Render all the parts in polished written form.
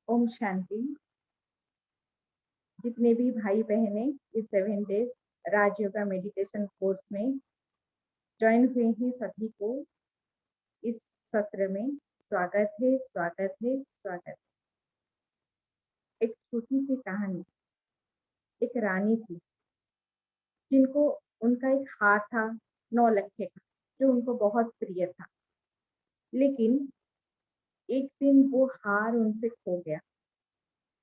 ओम शांति। जितने भी भाई बहने इस 7 डेज राजयोगा मेडिटेशन कोर्स में ज्वाइन हुए हैं, सभी को इस सत्र में स्वागत है, स्वागत है, स्वागत। एक छोटी सी कहानी। एक रानी थी जिनको उनका एक हार था 9 लखे का, जो उनको बहुत प्रिय था। लेकिन एक दिन वो हार उनसे खो गया।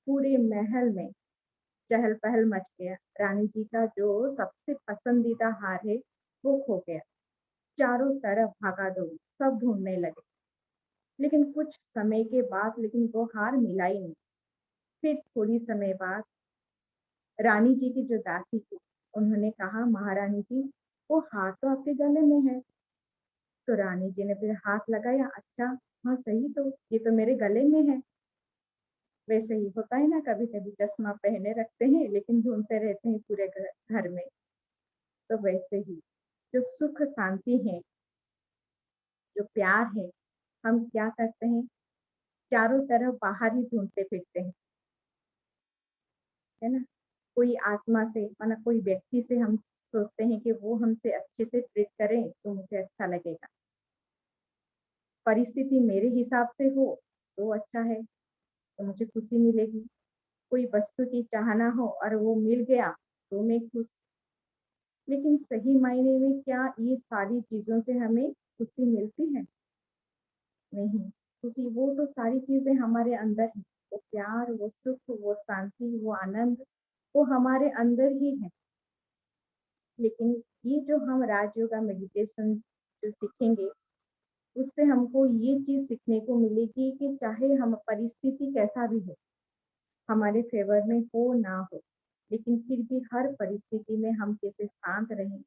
पूरे महल में चहल पहल मच गया। रानी जी का जो सबसे पसंदीदा हार है वो खो गया। चारों तरफ भागा दौड़ी, सब ढूंढने लगे, लेकिन कुछ समय के बाद वो हार मिला ही नहीं। फिर थोड़ी समय बाद रानी जी की जो दासी थी, उन्होंने कहा, महारानी जी, वो हार तो आपके गले में है। तो रानी जी ने फिर हाथ लगाया, अच्छा, हाँ सही, तो ये तो मेरे गले में है। वैसे ही होता है ना, कभी कभी चश्मा पहने रखते हैं लेकिन ढूंढते रहते हैं पूरे घर में। तो वैसे ही जो सुख शांति है, जो प्यार है, हम क्या करते हैं, चारों तरफ बाहर ही ढूंढते फिरते हैं, है ना। कोई आत्मा से, माना कोई व्यक्ति से हम सोचते हैं कि वो हमसे अच्छे से ट्रीट करें तो मुझे अच्छा लगेगा, परिस्थिति मेरे हिसाब से हो तो अच्छा है, तो मुझे खुशी मिलेगी। कोई वस्तु की चाहना हो और वो मिल गया तो मैं खुश। लेकिन सही मायने में क्या ये सारी चीजों से हमें खुशी मिलती है? नहीं। खुशी, वो तो सारी चीजें हमारे अंदर है। वो प्यार, वो सुख, वो शांति, वो आनंद, वो हमारे अंदर ही है। लेकिन ये जो हम राजयोगा मेडिटेशन जो सीखेंगे, उससे हमको ये चीज सीखने को मिलेगी कि चाहे हम परिस्थिति कैसा भी हो, हमारे फेवर में हो ना हो, लेकिन फिर भी हर परिस्थिति में हम कैसे शांत रहें,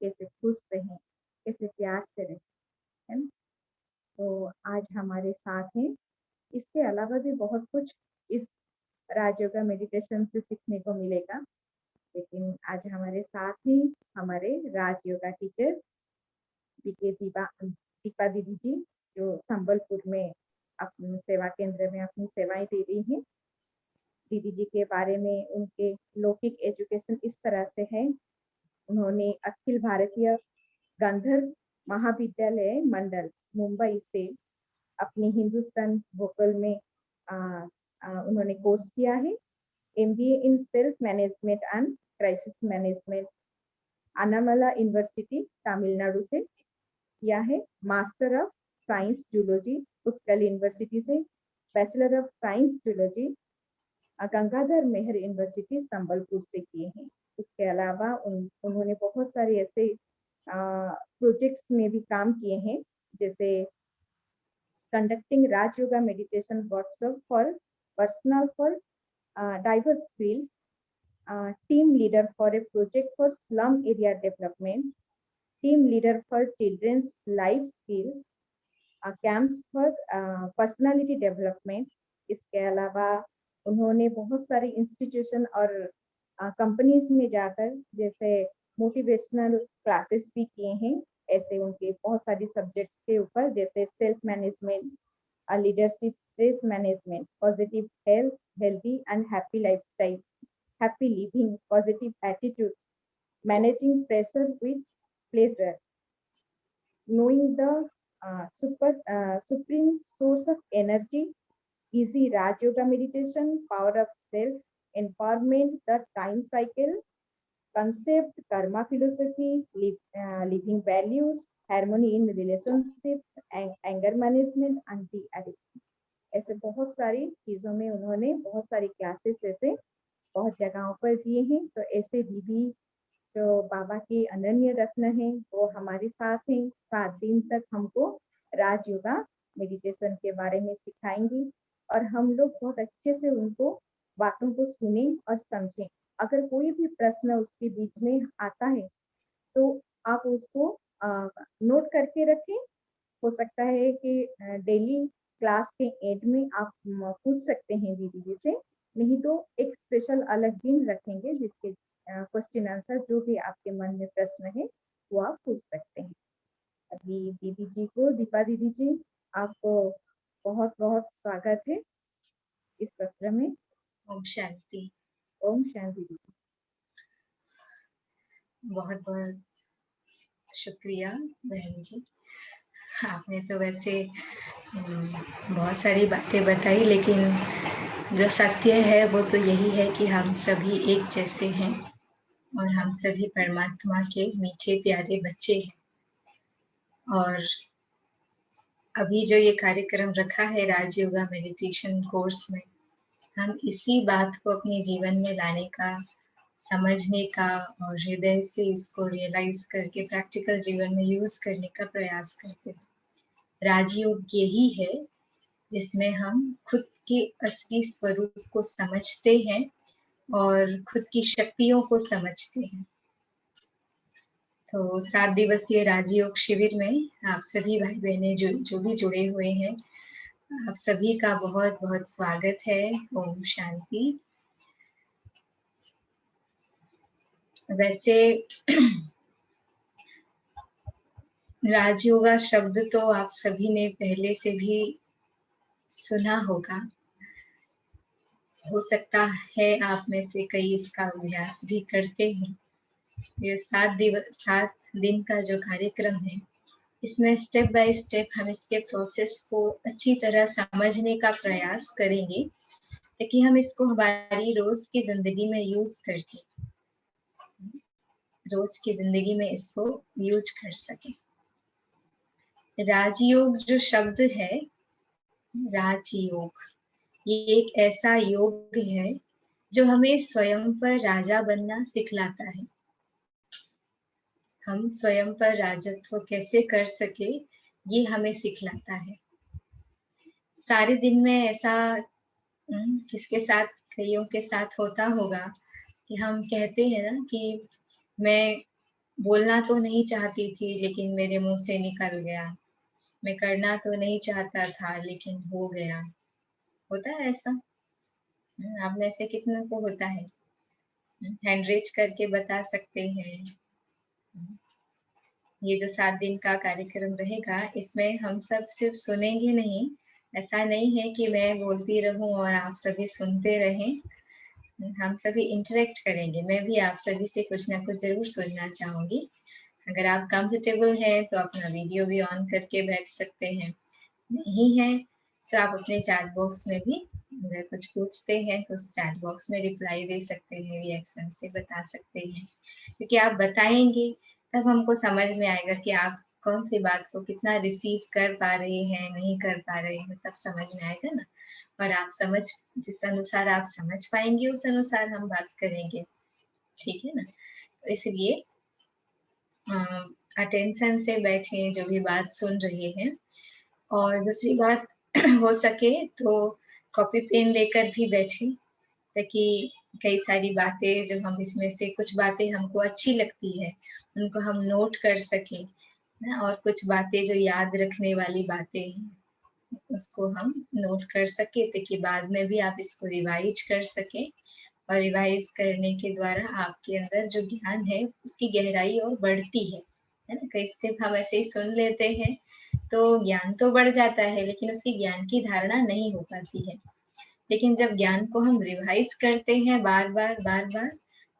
कैसे खुश रहें, कैसे प्यार से रहें, है ना। तो आज हमारे साथ हैं। इसके अलावा भी बहुत कुछ इस राजयोगा मेडिटेशन से सीखने को मिलेगा, लेकिन आज हमारे साथ ही हमारे राजयोगा टीचर बीके दीपा दीदी जी, जो संबलपुर में अपनी सेवा केंद्र में अपनी सेवाएं दे रही हैं। दीदी जी के बारे में, उनके लौकिक एजुकेशन इस तरह से है। उन्होंने अखिल भारतीय गंधर्व महाविद्यालय मंडल मुंबई से अपनी हिंदुस्तान वोकल में उन्होंने कोर्स किया है। MBA in self management and crisis management Annamalai university Tamil Nadu से किया है। Master of science zoology Utkal university से, bachelor of science zoology Gangadhar Meher university Sambalpur से किए हैं। उसके अलावा उन्होंने बहुत सारे ऐसे प्रोजेक्ट्स में भी काम किए हैं, जैसे conducting Raj Yoga meditation workshop for personal for diverse fields, team leader for a project for slum area development, team leader for children's life skill, camps for personality development। इसके अलावा उन्होंने बहुत सारे इंस्टीट्यूशन और कंपनीज में जाकर जैसे motivational classes भी किए हैं। ऐसे उनके बहुत सारी सब्जेक्ट्स के ऊपर, जैसे self management, leadership, stress management, positive health, healthy and happy lifestyle, happy living, positive attitude, managing pressure with pleasure, knowing the supreme source of energy, easy Raj Yoga meditation, power of self, empowerment, the time cycle, concept, karma philosophy, living values, harmony in relationships, anger management, anti addiction। ऐसे बहुत सारी चीजों में उन्होंने बहुत सारी classes ऐसे बहुत जगहों पर दिए हैं। तो ऐसे दीदी जो बाबा के अनन्य रत्न हैं, वो हमारे साथ हैं। 7 दिन तक हमको राज योगा मेडिटेशन के बारे में सिखाएंगी और हम लोग बहुत अच्छे से उनको बातों को सुने और समझें। अगर कोई भी प्रश्न उसके बीच में आता है तो आप उसको नोट करके रखें। हो सकता है कि डेली क्लास के एंड में आप पूछ सकते हैं दीदी जी से, नहीं तो एक स्पेशल अलग दिन रखेंगे जिसके क्वेश्चन आंसर जो भी आपके मन में प्रश्न है वो आप पूछ सकते हैं। अभी दीदी जी को, दीपा दीदी जी, आपको बहुत बहुत स्वागत है। इस सत्र में। ओम शांति। ओम शांति दीदी। बहुत बहुत शुक्रिया बहन जी। आपने तो वैसे बहुत सारी बातें बताई, लेकिन जो सत्य है वो तो यही है कि हम सभी एक जैसे हैं और हम सभी परमात्मा के मीठे प्यारे बच्चे हैं। और अभी जो ये कार्यक्रम रखा है राजयोगा मेडिटेशन कोर्स में, हम इसी बात को अपने जीवन में लाने का, समझने का और हृदय से इसको रियलाइज करके प्रैक्टिकल जीवन में यूज करने का प्रयास करते हैं। राजयोग यही है जिसमें हम खुद के असली स्वरूप को समझते हैं और खुद की शक्तियों को समझते हैं। तो 7 दिवसीय राजयोग शिविर में आप सभी भाई बहनें जो भी जुड़े हुए हैं, आप सभी का बहुत बहुत स्वागत है। ओम शांति। वैसे राजयोगा शब्द तो आप सभी ने पहले से भी सुना होगा। हो सकता है आप में से कई इसका अभ्यास भी करते हैं। ये 7 दिन का जो कार्यक्रम है, इसमें स्टेप बाय स्टेप हम इसके प्रोसेस को अच्छी तरह समझने का प्रयास करेंगे ताकि हम इसको हमारी रोज की जिंदगी में यूज करके रोज की जिंदगी में इसको यूज कर सकें। राजयोग जो शब्द है, राजयोग, ये एक ऐसा योग है जो हमें स्वयं पर राजा बनना सिखलाता है। हम स्वयं पर राजत्व कैसे कर सके, ये हमें सिखलाता है। सारे दिन में ऐसा किसके साथ, कईयों के साथ होता होगा कि हम कहते हैं ना कि मैं बोलना तो नहीं चाहती थी लेकिन मेरे मुंह से निकल गया, मैं करना तो नहीं चाहता था लेकिन हो गया। होता है ऐसा? आप में से कितनों को होता है? हैंड रेज करके बता सकते हैं। ये जो 7 दिन का कार्यक्रम रहेगा, इसमें हम सब सिर्फ सुनेंगे नहीं। ऐसा नहीं है कि मैं बोलती रहूं और आप सभी सुनते रहें। हम सभी इंटरेक्ट करेंगे। मैं भी आप सभी से कुछ ना कुछ जरूर सुनना चाहूंगी। अगर आप कंफर्टेबल हैं तो अपना वीडियो भी ऑन करके बैठ सकते हैं। नहीं है तो आप अपने चैट बॉक्स में भी अगर कुछ पूछते हैं तो उस चैट बॉक्स में रिप्लाई दे सकते हैं, रिएक्शन से बता सकते हैं। क्योंकि आप बताएंगे तब हमको समझ में आएगा कि आप कौन सी बात को कितना रिसीव कर पा रहे हैं, नहीं कर पा रहे हैं, तब समझ में आएगा ना। और आप जिस अनुसार आप समझ पाएंगे उस अनुसार हम बात करेंगे। ठीक है ना? तो इसलिए अटेंशन से बैठे जो भी बात सुन रहे हैं। और दूसरी बात हो सके तो कॉपी पेन लेकर भी बैठे, ताकि कई सारी बातें जो हम इसमें से कुछ बातें हमको अच्छी लगती है उनको हम नोट कर सकें ना, और कुछ बातें जो याद रखने वाली बातें हैं उसको हम नोट कर सके ताकि बाद में भी आप इसको रिवाइज कर सके। और रिवाइज करने के द्वारा आपके अंदर जो ज्ञान है उसकी गहराई और बढ़ती है ना। कई सिर्फ हम ऐसे ही सुन लेते हैं तो ज्ञान तो बढ़ जाता है लेकिन उसकी ज्ञान की धारणा नहीं हो पाती है। लेकिन जब ज्ञान को हम रिवाइज करते हैं बार बार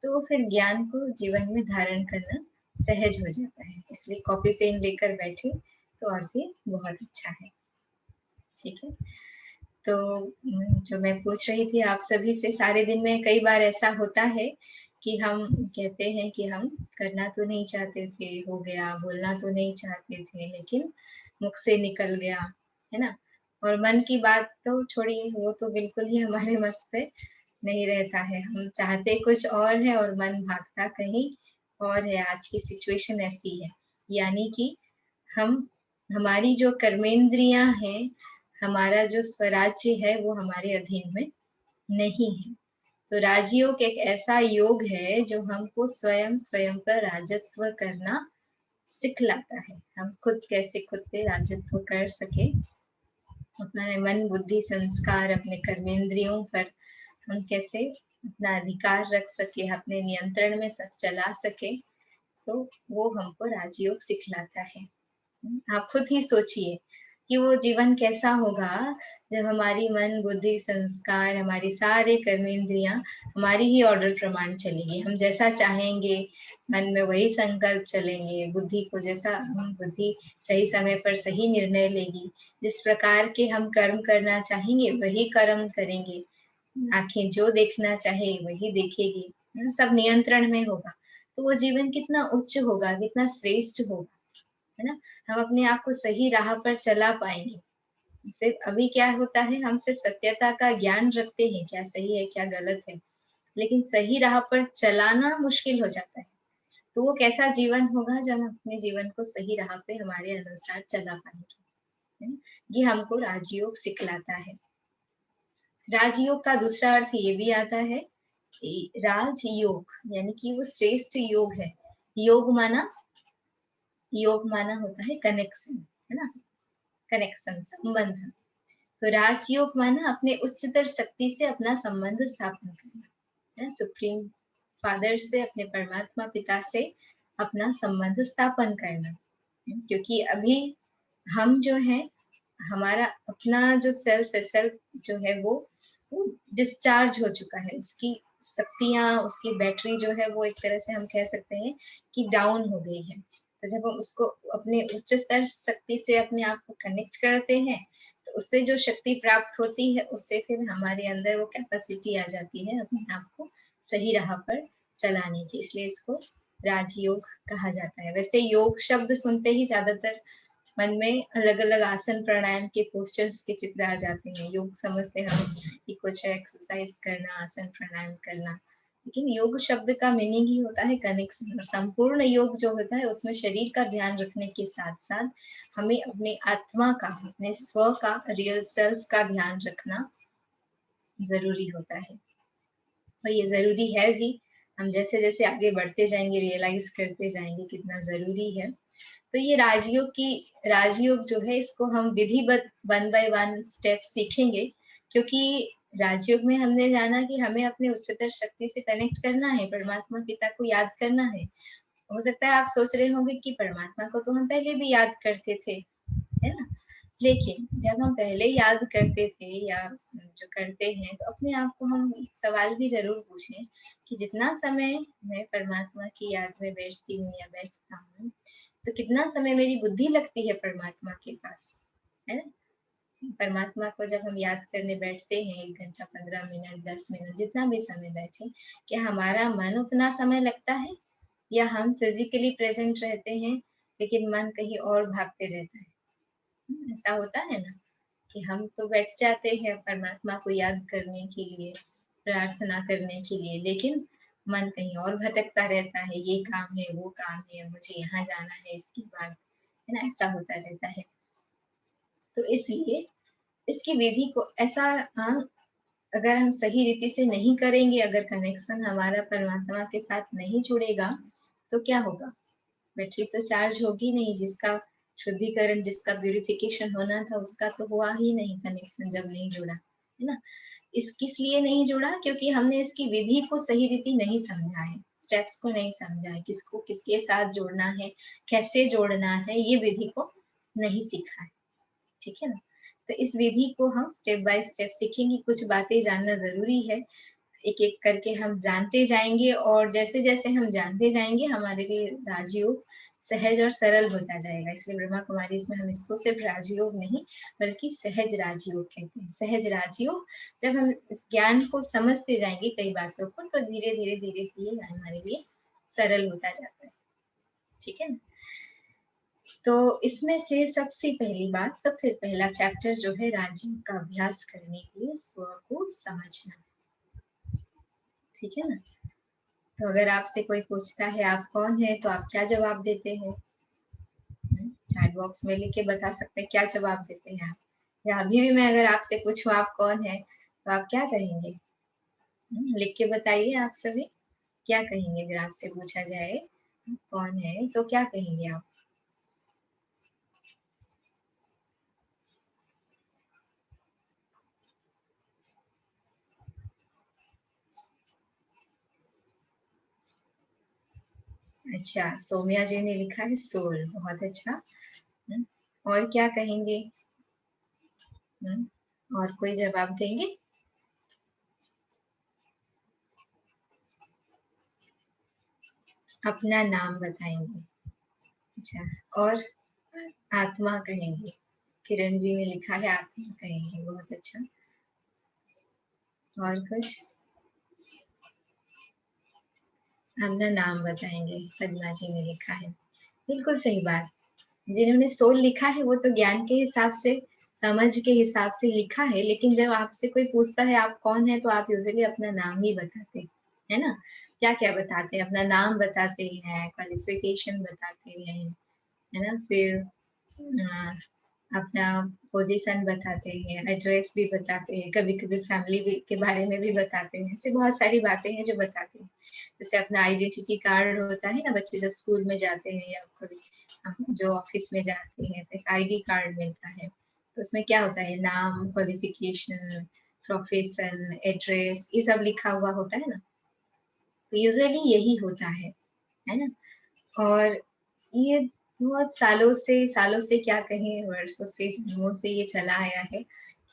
तो फिर ज्ञान को जीवन में धारण करना सहज हो जाता है। इसलिए कॉपी पेन लेकर बैठे तो और भी बहुत अच्छा है। ठीक है? तो जो मैं पूछ रही थी आप सभी से, सारे दिन में कई बार ऐसा होता है कि हम कहते हैं कि हम करना तो नहीं चाहते थे, हो गया, बोलना तो नहीं चाहते थे लेकिन मुख से निकल गया, है ना। और मन की बात तो छोड़िए, वो तो बिल्कुल ही हमारे बस पे नहीं रहता है। हम चाहते कुछ और है और मन भागता कहीं और है। आज की सिचुएशन ऐसी है, यानी कि हमारी जो कर्मेंद्रियां हैं, हमारा जो स्वराज्य है वो हमारे अधीन में नहीं है। तो राजयोग एक ऐसा योग है जो हमको स्वयं पर राजत्व करना सिखलाता है। हम खुद कैसे खुद पे राजत्व कर सके, अपने मन बुद्धि संस्कार अपने कर्मेंद्रियों पर हम कैसे अपना अधिकार रख सके, अपने नियंत्रण में सब चला सके, तो वो हमको राजयोग सिखलाता है। आप खुद ही सोचिए कि वो जीवन कैसा होगा जब हमारी मन, बुद्धि, संस्कार, हमारी सारे कर्मेंद्रियाँ हमारी ही ऑर्डर प्रमाण चलेगी। हम जैसा चाहेंगे, मन में वही संकल्प चलेंगे, बुद्धि को जैसा बुद्धि सही समय पर सही निर्णय लेगी। जिस प्रकार के हम कर्म करना चाहेंगे, वही कर्म करेंगे। आँखें जो देखना चाहे, वही देखेगी। सब नियंत्रण में होगा। तो वो जीवन कितना उच्च होगा, कितना श्रेष्ठ होगा, है ना? हम अपने आप को सही राह पर चला पाएँगे। सिर्फ अभी क्या होता है, हम सिर्फ सत्यता का ज्ञान रखते हैं, क्या सही है, क्या गलत है, लेकिन सही राह पर चलाना मुश्किल हो जाता है। तो वो कैसा जीवन होगा जब हम अपने जीवन को सही राह पे हमारे अनुसार चला पाएँगे, है ना? ये हमको राजयोग सिखलाता है। राजयोग का दूसरा अर्थ ये भी आता है राजयोग, यानी कि वो श्रेष्ठ योग है। योग माना होता है कनेक्शन, है ना? कनेक्शन, संबंध। तो राजयोग माना अपने उच्चतर शक्ति से अपना संबंध स्थापन करना, है ना? सुप्रीम फादर से, अपने परमात्मा पिता से अपना संबंध स्थापन करना। क्योंकि अभी हम जो है, हमारा अपना जो सेल्फ जो है वो डिस्चार्ज हो चुका है। उसकी शक्तियाँ, उसकी बैटरी जो है वो एक तरह से हम कह सकते हैं कि डाउन हो गई है। तो जब हम उसको अपने उच्चतर शक्ति से अपने आप को कनेक्ट करते हैं, तो उससे जो शक्ति प्राप्त होती है, उससे फिर हमारे अंदर वो कैपेसिटी आ जाती है अपने आप को सही राह पर चलाने की। इसलिए इसको राजयोग कहा जाता है। वैसे योग शब्द सुनते ही ज़्यादातर मन में अलग-अलग आसन प्राणायाम के पोस्चर्स के चित्र आ जाते हैं। योग समझते हैं हम कि कुछ एक्सरसाइज करना, आसन प्राणायाम करना। लेकिन योग शब्द का मीनिंग ही होता है कनेक्शन। और संपूर्ण योग जो होता है उसमें शरीर का ध्यान रखने के साथ-साथ हमें अपने आत्मा का, अपने स्व का, रियल सेल्फ का ध्यान रखना ज़रूरी होता है। और ये ज़रूरी है भी। हम जैसे-जैसे आगे बढ़ते जाएँगे, रियलाइज़ करते जाएँगे कितना ज़रूरी है। तो ये राजयोग जो है, इसको हम विधिवत 1 बाय 1 स्टेप सीखेंगे, क्योंकि राजयोग में हमने जाना कि हमें अपने उच्चतर शक्ति से कनेक्ट करना है, परमात्मा पिता को याद करना है। हो सकता है आप सोच रहे होंगे कि परमात्मा को तो हम पहले भी याद करते थे, है ना? लेकिन जब हम पहले याद करते थे या जो करते हैं, तो अपने आप को हम एक सवाल भी ज़रूर पूछें कि जितना समय मैं परमात्मा की याद में बैठती हूँ या बैठता हूँ, तो कितना समय मेरी बुद्धि लगती है परमात्मा के पास, है ना? परमात्मा को जब हम याद करने बैठते हैं 1 घंटा, 15 मिनट, 10 मिनट, जितना भी समय बैठे, क्या हमारा मन उतना समय लगता है? या हम फिज़िकली प्रेज़ेंट रहते हैं, लेकिन मन कहीं और भागते रहता है? ऐसा होता है ना कि हम तो बैठ जाते हैं परमात्मा को याद करने के लिए, प्रार्थना करने के लिए, लेकिन मन कहीं और भटकता रहता है, ये काम है, वो काम है, मुझे यहाँ जाना है इसके बाद, है ना? ऐसा होता रहता है। तो इसलिए इसकी विधि को ऐसा अगर हम सही रीति से नहीं करेंगे, अगर कनेक्शन हमारा परमात्मा के साथ नहीं जुड़ेगा, तो क्या होगा? बैटरी तो चार्ज होगी नहीं, जिसका शुद्धिकरण, जिसका प्यूरिफिकेशन होना था, उसका तो हुआ ही नहीं कनेक्शन जब नहीं जुड़ा, है ना? इस किस लिए नहीं जुड़ा? क्योंकि हमने इसकी विधि को सही रीति नहीं समझा है, स्टेप्स को नहीं समझा है, किसको किसके साथ जोड़ना है, कैसे जोड़ना है, ये विधि को नहीं सीखा है, ठीक है ना? तो इस विधि को हम स्टेप बाय स्टेप सीखेंगे, कुछ बातें जानना ज़रूरी है। एक-एक करके हम जानते जाएँगे और जैसे-जैसे हम जानते जाएँगे हमारे लिए राजयोग सहज और सरल होता जाएगा। इसलिए ब्रह्मा कुमारीज़ में हम इसको सिर्फ राजयोग नहीं बल्कि सहज राजयोग कहते हैं। सहज राजयोग जब हम इस ज्ञान को समझते जाएँगे कई बातों को तो धीरे-धीरे, धीरे-धीरे हमारे लिए सरल होता जाता है। ठीक है ना? तो इसमें से सबसे पहली बात, सबसे पहला चैप्टर जो है राजयोग का अभ्यास करने के लिए स्व को समझना। ठीक है ना? तो अगर आपसे कोई पूछता है आप कौन है, तो आप क्या जवाब देते हैं? चैट बॉक्स में लिख के बता सकते हैं क्या जवाब देते हैं आप? या अभी भी मैं अगर आपसे पूछूँ आप कौन है, तो आप क्या कहेंगे? लिख के बताइए आप सभी, क्या कहेंगे अगर आपसे पूछा जाए कौन है, तो क्या कहेंगे आप? अच्छा, सौम्या जी ने लिखा है सोल, बहुत अच्छा। हुँ, और क्या कहेंगे? और कोई जवाब देंगे? अपना नाम बताएंगे। अच्छा, और आत्मा कहेंगे। किरण जी ने लिखा है आत्मा कहेंगे, बहुत अच्छा। और कुछ? अपना नाम बताएंगे, पद्मा जी ने लिखा है। बिल्कुल सही बात। जिन्होंने सोल लिखा है वो तो ज्ञान के हिसाब से, समझ के हिसाब से लिखा है, लेकिन जब आपसे कोई पूछता है आप कौन है, तो आप यूजुअली अपना नाम ही बताते है ना। क्या क्या बताते हैं? अपना नाम बताते हैं, क्वालिफिकेशन बताते हैं, है ना। फिर अपना पोजीशन बताते हैं, एड्रेस भी बताते हैं, कभी कभी फैमिली के बारे में भी बताते हैं। ऐसे बहुत सारी बातें हैं जो बताते हैं। जैसे अपना आइडेंटिटी कार्ड होता है ना, बच्चे जब स्कूल में जाते हैं या कभी हम जो ऑफिस में जाते हैं तो एक आईडी कार्ड मिलता है। तो उसमें क्या होता है? नाम, क्वालिफिकेशन, प्रोफेशन, एड्रेस, ये सब लिखा हुआ होता है ना। तो यूजुअली यही होता है ना। और ये बहुत सालों से क्या कहें, वर्षों से, जन्मों से ये चला आया है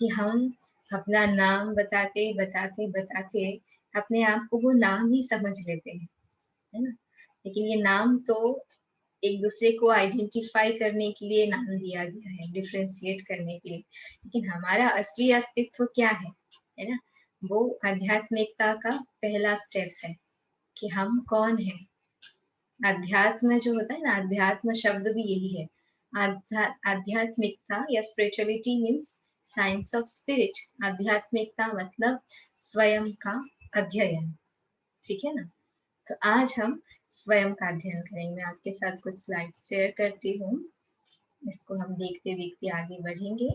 कि हम अपना नाम बताते बताते बताते अपने आप को वो नाम ही समझ लेते हैं, है ना। लेकिन ये नाम तो एक दूसरे को आइडेंटिफाई करने के लिए नाम दिया गया है, डिफ्रेंशिएट करने के लिए। लेकिन हमारा असली अस्तित्व क्या है ना। वो आध्यात्मिकता का पहला स्टेप है कि हम कौन हैं। अध्यात्म जो होता है ना, अध्यात्म शब्द भी यही है। आध्यात्मिकता या spirituality means science of spirit. आध्यात्मिकता मतलब स्वयं का अध्ययन, ठीक है ना। तो आज हम स्वयं का अध्ययन करेंगे। मैं आपके साथ कुछ स्लाइड शेयर करती हूँ, इसको हम देखते देखते आगे बढ़ेंगे।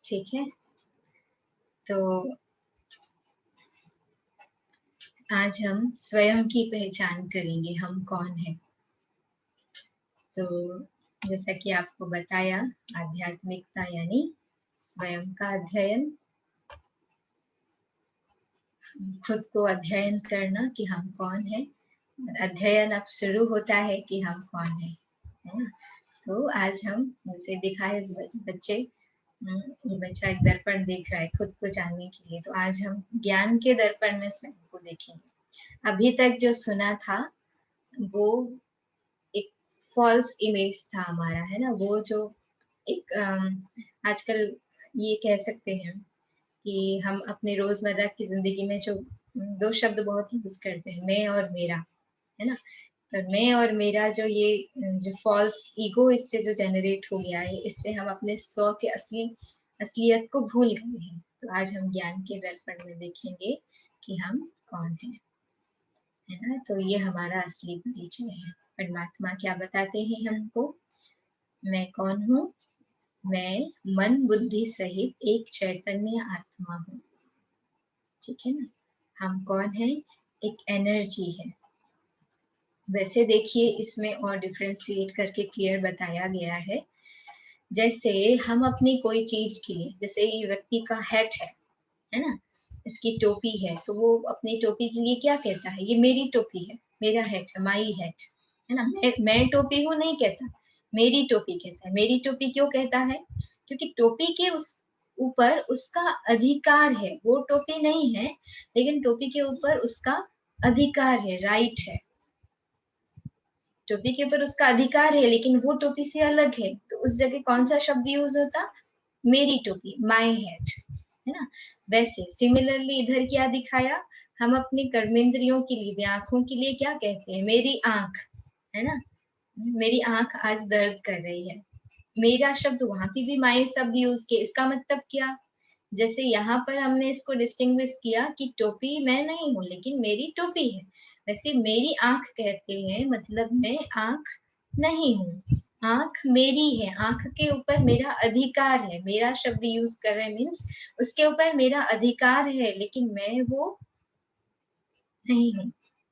ठीक है, तो आज हम स्वयं की पहचान करेंगे, हम कौन है। तो जैसा कि आपको बताया, आध्यात्मिकता यानी स्वयं का अध्ययन, खुद को अध्ययन करना कि हम कौन है। अध्ययन अब शुरू होता है कि हम कौन है ना। तो आज हम, जैसे दिखा है बच्चे, ये बच्चा एक दर्पण देख रहा है खुद को जानने के लिए। तो आज हम ज्ञान के दर्पण में स्वयं को देखेंगे। अभी तक जो सुना था वो एक फॉल्स इमेज था हमारा, है ना। वो जो एक आजकल ये कह सकते हैं कि हम अपने रोजमर्रा की जिंदगी में जो दो शब्द बहुत यूज करते हैं, मैं और मेरा, है ना। तो मैं और मेरा जो फॉल्स ईगो इससे जो जनरेट हो गया है, इससे हम अपने स्व के असलियत को भूल गए हैं। तो आज हम ज्ञान के दर्पण में देखेंगे कि हम कौन है ना। तो ये हमारा असली परिचय है। परमात्मा क्या बताते हैं हमको? मैं कौन हूँ? मैं मन बुद्धि सहित एक चैतन्य आत्मा हूँ, ठीक है ना। हम कौन है? एक एनर्जी है। वैसे देखिए, इसमें और डिफ्रेंशिएट करके क्लियर बताया गया है। जैसे हम अपनी कोई चीज के लिए, जैसे ये व्यक्ति का हैट है ना, इसकी टोपी है, तो वो अपनी टोपी के लिए क्या कहता है? ये मेरी टोपी है, मेरा हैट है, माई हैट, है ना। मैं टोपी हूँ नहीं कहता, मेरी टोपी कहता है। मेरी टोपी क्यों कहता है? क्योंकि टोपी के उस ऊपर उसका अधिकार है। वो टोपी नहीं है, लेकिन टोपी के ऊपर उसका अधिकार है, राइट है। टोपी के ऊपर उसका अधिकार है, लेकिन वो टोपी से अलग है। तो उस जगह कौन सा शब्द यूज होता? मेरी टोपी, माई हेड, है ना। वैसे सिमिलरली इधर क्या दिखाया? हम अपने कर्मेंद्रियों के लिए, आंखों के लिए क्या कहते हैं? मेरी आंख, है ना। मेरी आंख आज दर्द कर रही है। मेरा शब्द वहां पे भी माई शब्द यूज किया। इसका मतलब क्या? जैसे यहाँ पर हमने इसको डिस्टिंग्विश किया कि टोपी मैं नहीं हूँ, लेकिन मेरी टोपी है। वैसे मेरी आँख कहते हैं, मतलब मैं आँख नहीं हूँ, आँख मेरी है, आँख के ऊपर मेरा अधिकार है। मेरा शब्द यूज़ कर रहे हैं मीन्स उसके ऊपर मेरा अधिकार है, लेकिन मैं वो नहीं हूँ।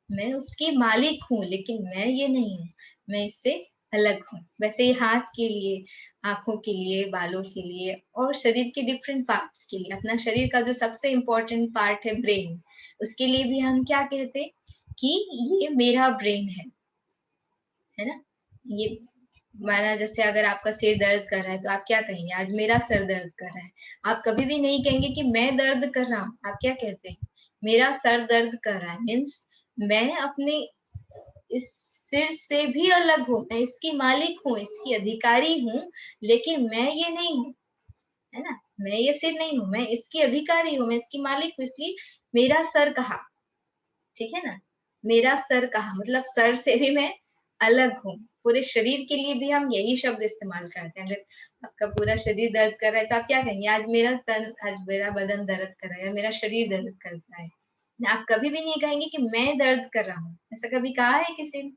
मैं उसकी मालिक हूँ, लेकिन मैं ये नहीं हूँ, मैं इससे अलग हूँ। वैसे ही हाथ के लिए, आँखों के लिए, बालों के लिए और शरीर के डिफरेंट पार्ट्स के लिए, अपना शरीर का जो सबसे इम्पोर्टेंट पार्ट है ब्रेन, उसके लिए भी हम क्या कहते हैं कि ये मेरा ब्रेन है ना? ये माना जैसे अगर आपका सिर दर्द कर रहा है, तो आप क्या कहेंगे? आज मेरा सर दर्द कर रहा है। आप कभी भी नहीं कहेंगे कि मैं दर्द कर रहा हूँ, आप क्या कहते हैं? मेरा सर दर्द कर रहा है मीन्स मैं अपने इस सिर से भी अलग हूँ, मैं इसकी मालिक हूँ, इसकी अधिकारी हूँ, लेकिन मैं ये नहीं हूँ, है ना? मैं ये सिर नहीं हूँ, मैं इसकी अधिकारी हूँ, मैं इसकी मालिक हूँ, इसलिए मेरा सर कहा, ठीक है ना? मेरा सर कहा मतलब सर से भी मैं अलग हूँ। पूरे शरीर के लिए भी हम यही शब्द इस्तेमाल करते हैं। अगर आपका पूरा शरीर दर्द कर रहा है, तो आप क्या कहेंगे? आज मेरा बदन दर्द कर रहा है या मेरा शरीर दर्द करता है। आप कभी भी नहीं कहेंगे कि मैं दर्द कर रहा हूँ। ऐसा कभी कहा है किसी ने?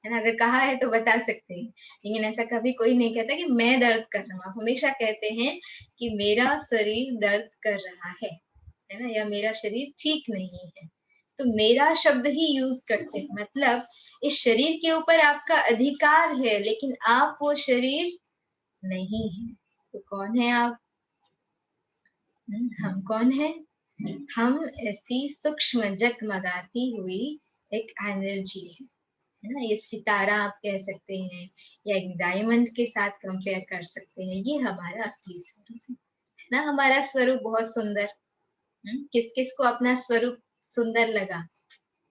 है ना? अगर कहा है तो बता सकते हैं। लेकिन ऐसा कभी कोई नहीं कहता कि मैं दर्द कर रहा हूँ। आप हमेशा कहते हैं कि मेरा शरीर दर्द कर रहा है ना? या मेरा शरीर ठीक नहीं है। तो मेरा शब्द ही यूज़ करते हैं। मतलब इस शरीर के ऊपर आपका अधिकार है, लेकिन आप वो शरीर नहीं हैं। तो कौन है आप? हम कौन हैं? हम ऐसी सूक्ष्म जगमगाती हुई एक एनर्जी है ना? ये सितारा आप कह सकते हैं या एक डायमंड के साथ कंपेयर कर सकते हैं। ये हमारा असली स्वरूप है ना? हमारा स्वरूप बहुत सुंदर। किस किस को अपना स्वरूप सुंदर लगा?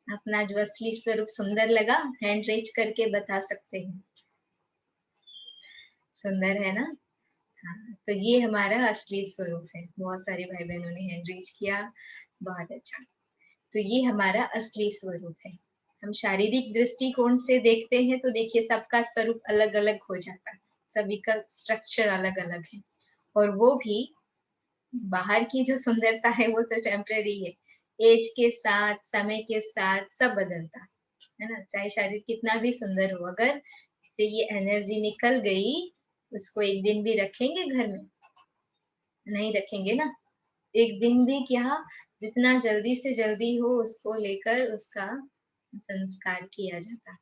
अपना जो असली स्वरूप सुंदर लगा, हैंड रेज करके बता सकते हैं। सुंदर है ना? हाँ, तो ये हमारा असली स्वरूप है। बहुत सारे भाई बहनों ने हैंड रेज किया, बहुत अच्छा। तो ये हमारा असली स्वरूप है। हम शारीरिक दृष्टिकोण से देखते हैं तो देखिए सबका स्वरूप अलग-अलग हो जाता है। सभी का स्ट्रक्चर अलग-अलग है और वो भी बाहर की जो सुंदरता है वो तो टेम्परेरी है। एज के साथ, समय के साथ सब बदलता है ना? चाहे शरीर कितना भी सुंदर हो, अगर से ये एनर्जी निकल गई, उसको एक दिन भी रखेंगे घर में? नहीं रखेंगे ना। एक दिन भी क्या, जितना जल्दी से जल्दी हो उसको लेकर उसका संस्कार किया जाता।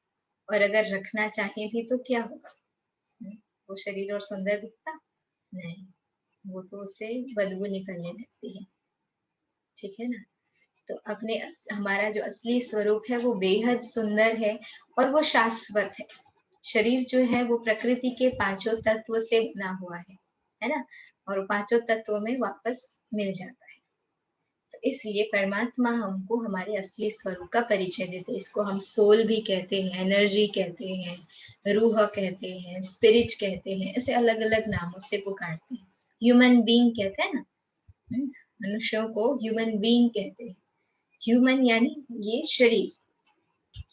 और अगर रखना चाहें भी तो क्या होगा? वो शरीर और सुंदर दिखता? नहीं, वो तो उससे बदबू निकलने लगती है, ठीक है ना? तो हमारा जो असली स्वरूप है वो बेहद सुंदर है और वो शाश्वत है। शरीर जो है वो प्रकृति के पांचों तत्व से बना हुआ है ना? और पांचों तत्वों में वापस मिल जाता है। तो इसलिए परमात्मा हमको हमारे असली स्वरूप का परिचय देते हैं। इसको हम सोल भी कहते हैं, एनर्जी कहते हैं, रूह कहते हैं, स्पिरिट कहते हैं, ऐसे अलग-अलग नामों से पुकारते हैं। ह्यूमन बीइंग कहते हैं ना? मनुष्यों को ह्यूमन बीइंग कहते हैं। ह्यूमन यानी ये शरीर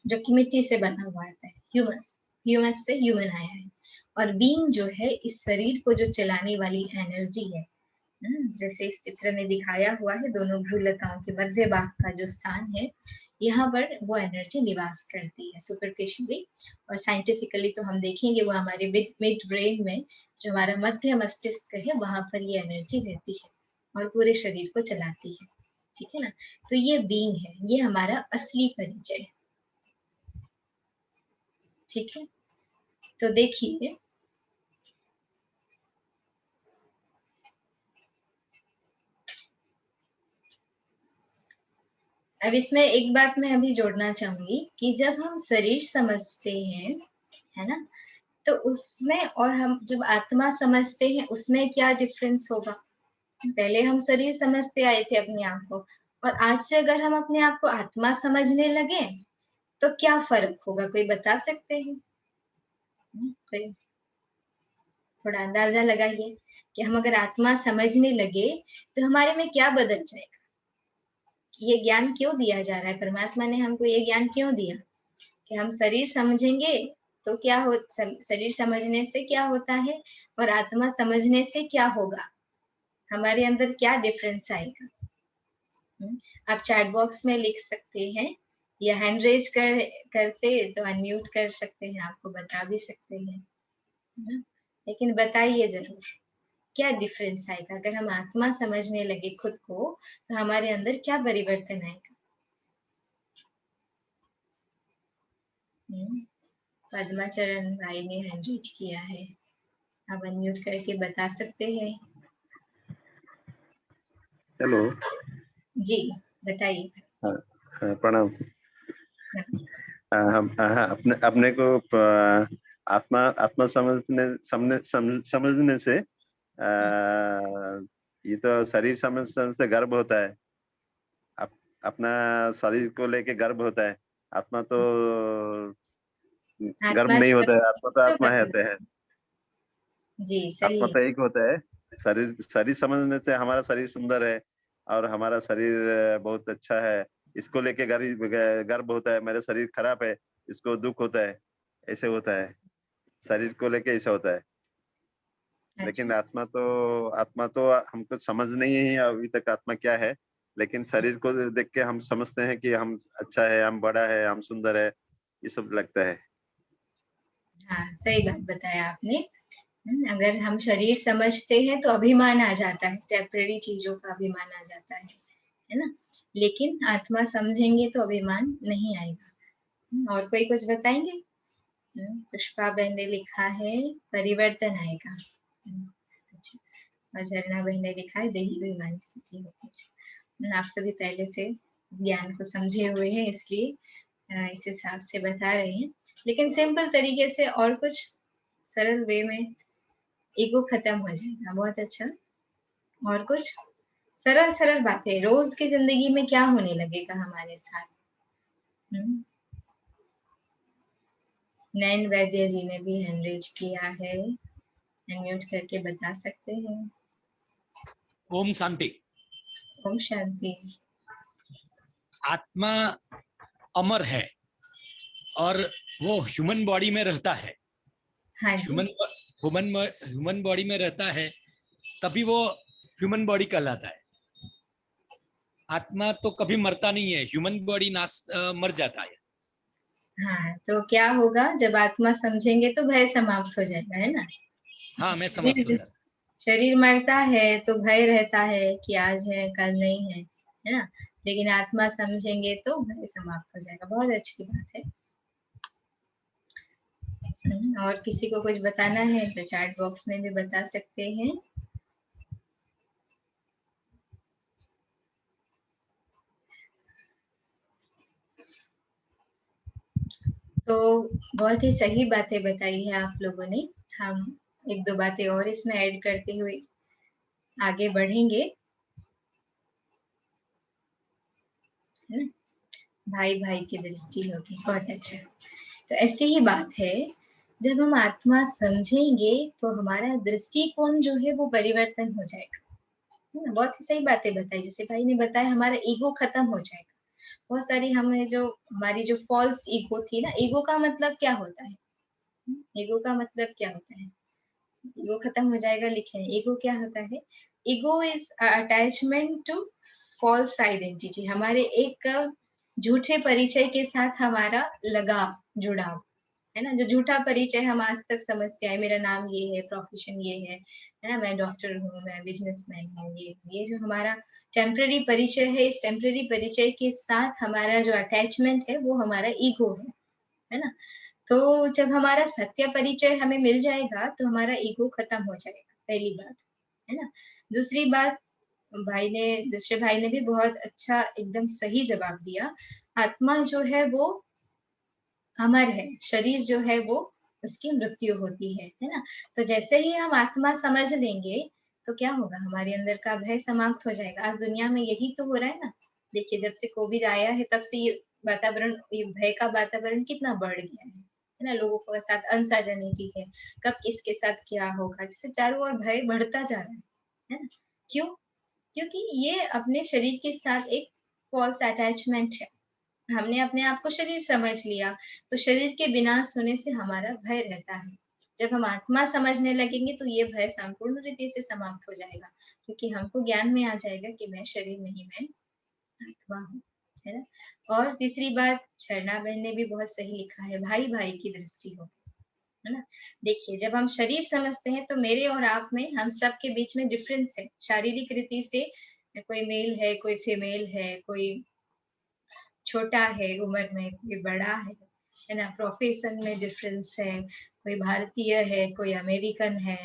जो कि मिट्टी से बना हुआ आता है, ह्यूमस। ह्यूमस से ह्यूमन आया है और बीइंग जो है इस शरीर को जो चलाने वाली एनर्जी है। जैसे इस चित्र में दिखाया हुआ है, दोनों भ्रूलताओं के मध्य भाग का जो स्थान है, यहाँ पर वो एनर्जी निवास करती है सुपरफिशियली। और साइंटिफिकली तो हम देखेंगे वो हमारे मिड ब्रेन में जो हमारा मध्य मस्तिष्क है, वहां पर ये एनर्जी रहती है और पूरे शरीर को चलाती है, ठीक है ना? तो ये बीइंग है, ये हमारा असली परिचय है, ठीक है? तो देखिए, अब इसमें एक बात मैं अभी जोड़ना चाहूंगी कि जब हम शरीर समझते हैं, है ना? तो उसमें और हम जब आत्मा समझते हैं उसमें क्या डिफरेंस होगा? पहले हम शरीर समझते आए थे अपने आप को और आज से अगर हम अपने आप को आत्मा समझने लगे तो क्या फर्क होगा? कोई बता सकते हैं? कोई थोड़ा अंदाजा लगाइए कि हम अगर आत्मा समझने लगे तो हमारे में क्या बदल जाएगा? ये ज्ञान क्यों दिया जा रहा है? परमात्मा ने हमको ये ज्ञान क्यों दिया कि हम शरीर समझेंगे तो क्या हो, शरीर समझने से क्या होता है और आत्मा समझने से क्या होगा? हमारे अंदर क्या डिफरेंस आएगा? आप चैट बॉक्स में लिख सकते हैं या हैंड रेज करते तो अनम्यूट कर सकते हैं, आपको बता भी सकते हैं, है ना? लेकिन बताइए ज़रूर, क्या डिफरेंस आएगा? अगर हम आत्मा समझने लगे खुद को, तो हमारे अंदर क्या परिवर्तन आएगा? पद्माचरण भाई ने हैंड रेज किया है, आप अनम्यूट करके बता सकते हैं। हेलो। जी, बताइए। हाँ, हाँ, प्रणाम। नमस्ते। हम अपने अपने को आत्मा आत्मा समझने से ये तो शरीर समझने से गर्व होता है। अपना शरीर को लेके गर्व होता है। आत्मा तो गर्व आत्मा नहीं होता है। आत्मा तो तो आत्मा गर्व। होता है। जी, सही आत्मा है। तो एक होता है। शरीर शरीर समझने से हमारा शरीर सुंदर है और हमारा शरीर बहुत अच्छा है, इसको लेके गर्व होता है। मेरा शरीर खराब है, इसको दुख होता है। ऐसे होता है, शरीर को लेके ऐसा होता है। लेकिन अच्छा। आत्मा तो हमको समझ नहीं है अभी तक आत्मा क्या है। लेकिन शरीर को देख के हम समझते हैं कि हम अच्छा है, हम बड़ा है, हम सुंदर है, ये सब लगता है। हाँ, सही बात बताया आपने। अगर हम शरीर समझते हैं तो अभिमान आ जाता है, टेम्परेरी चीज़ों का अभिमान आ जाता है ना? लेकिन आत्मा समझेंगे तो अभिमान नहीं आएगा। और कोई कुछ बताएँगे? पुष्पा बहन ने लिखा है परिवर्तन आएगा। अच्छा। और झरना बहन ने लिखा है दैहिक अभिमानी स्थिति होगी। अच्छा। आप सभी पहले से ज्ञान को समझे हुए हैं, इसलिए इस हिसाब से बता रहे हैं। लेकिन सिंपल तरीके से और कुछ सरल वे में ईगो खत्म हो जाएगा, बहुत अच्छा। और कुछ सरल-सरल बातें रोज़ की ज़िंदगी में क्या होने लगेगा हमारे साथ? हुँ। नयन वैद्य जी ने भी हैंड रेज़ किया है, अनम्यूट करके बता सकते हैं। ओम शांति। ओम शांति। आत्मा अमर है और वो ह्यूमन बॉडी में रहता है। हाँ जी। ह्यूमन बॉडी में रहता है, तभी वो ह्यूमन बॉडी कहलाता है। आत्मा तो कभी मरता नहीं है, ह्यूमन बॉडी मर जाता है। हाँ, तो क्या होगा जब आत्मा समझेंगे तो भय समाप्त हो जाएगा, है ना? हाँ, मैं समाप्त हो जाता। शरीर मरता है तो भय रहता है कि आज है कल नहीं है ना? लेकिन आत्मा समझेंगे तो भय समाप्त हो जाएगा। बहुत अच्छी बात है। और किसी को कुछ बताना है तो चैट बॉक्स में भी बता सकते हैं। तो बहुत ही सही बातें बताई है आप लोगों ने। हम 1-2 बातें और इसमें ऐड करते हुए आगे बढ़ेंगे। है ना? भाई-भाई की दृष्टि होगी, बहुत अच्छा। तो ऐसी ही बात है, जब हम आत्मा समझेंगे तो हमारा दृष्टिकोण जो है वो परिवर्तन हो जाएगा। है ना? बहुत ही सही बातें बताई, जैसे भाई ने बताया हमारा ईगो खत्म हो जाएगा। बहुत सारी हमें जो हमारी जो फ़ॉल्स ईगो थी ना, ईगो का मतलब क्या होता है? ईगो का मतलब क्या होता है? ईगो खत्म हो जाएगा लिखे हैं। ईगो क्या होता है? Ego is attachment to false identity, हमारे एक झूठे परिचय के साथ हमारा लगाव, जुड़ाव, है ना? जो झूठा परिचय हम आज तक समझते आए, मेरा नाम ये है, प्रोफ़ेशन ये है ना? मैं डॉक्टर हूँ, मैं बिज़नेसमैन हूँ, ये जो हमारा टेम्परेरी परिचय है, इस टेम्परेरी परिचय के साथ हमारा जो अटैचमेंट है, वो हमारा ईगो है ना? तो जब हमारा सत्य परिचय हमें मिल जाएगा, तो हमारा ईगो खत्म हो जाएगा, पहली बात, है ना? दूसरी बात दूसरे भाई ने भी बहुत अच्छा एकदम सही जवाब दिया। आत्मा जो है वो अमर है, शरीर जो है वो उसकी मृत्यु होती है ना? तो जैसे ही हम आत्मा समझ लेंगे, तो क्या होगा हमारे अंदर का भय समाप्त हो जाएगा। आज दुनिया में यही तो हो रहा है ना? देखिए जब से कोविड आया है तब से ये भय का वातावरण कितना बढ़ गया है ना? लोगों के साथ अनसर्टेनिटी है, कब किसके साथ क्या होगा? जिससे चारों ओर भय बढ़ता जा रहा है ना? क्यों? क्योंकि ये अपने शरीर के साथ एक फ़ॉल्स अटैचमेंट है। हमने अपने आप को शरीर समझ लिया, तो शरीर के विनाश होने से हमारा भय रहता है। जब हम आत्मा समझने लगेंगे तो ये भय संपूर्ण रीति से समाप्त हो जाएगा, क्योंकि हमको ज्ञान में आ जाएगा कि मैं शरीर नहीं, मैं आत्मा हूँ, है ना। और तीसरी बात, झरना बहन ने भी बहुत सही लिखा है, भाई भाई की दृष्टि हो, है ना। देखिए, जब हम शरीर समझते हैं तो मेरे और आप में, हम सब के बीच में डिफरेंस है शारीरिक रीति से। कोई मेल है, कोई फीमेल है, कोई छोटा है उम्र में, कोई बड़ा है ना। प्रोफेशन में डिफरेंस है, कोई भारतीय है, कोई अमेरिकन है।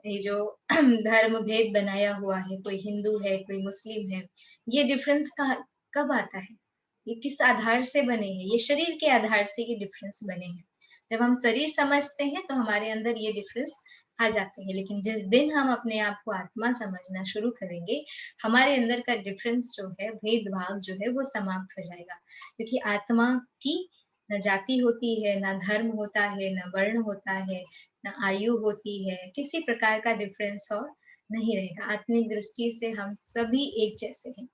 ये जो धर्म भेद बनाया हुआ है, कोई हिंदू है, कोई मुस्लिम है, ये डिफरेंस कब आता है? ये किस आधार से बने हैं? ये शरीर के आधार से ये डिफरेंस बने हैं। जब हम शरीर समझते हैं तो हमारे अंदर ये डिफरेंस आ जाते हैं, लेकिन जिस दिन हम अपने आप को आत्मा समझना शुरू करेंगे, हमारे अंदर का डिफरेंस जो है, भेदभाव जो है, वो समाप्त हो जाएगा। क्योंकि आत्मा की न जाति होती है, ना धर्म होता है, ना वर्ण होता है, ना आयु होती है, किसी प्रकार का डिफरेंस और नहीं रहेगा। आत्मिक दृष्टि से हम सभी एक जैसे हैं,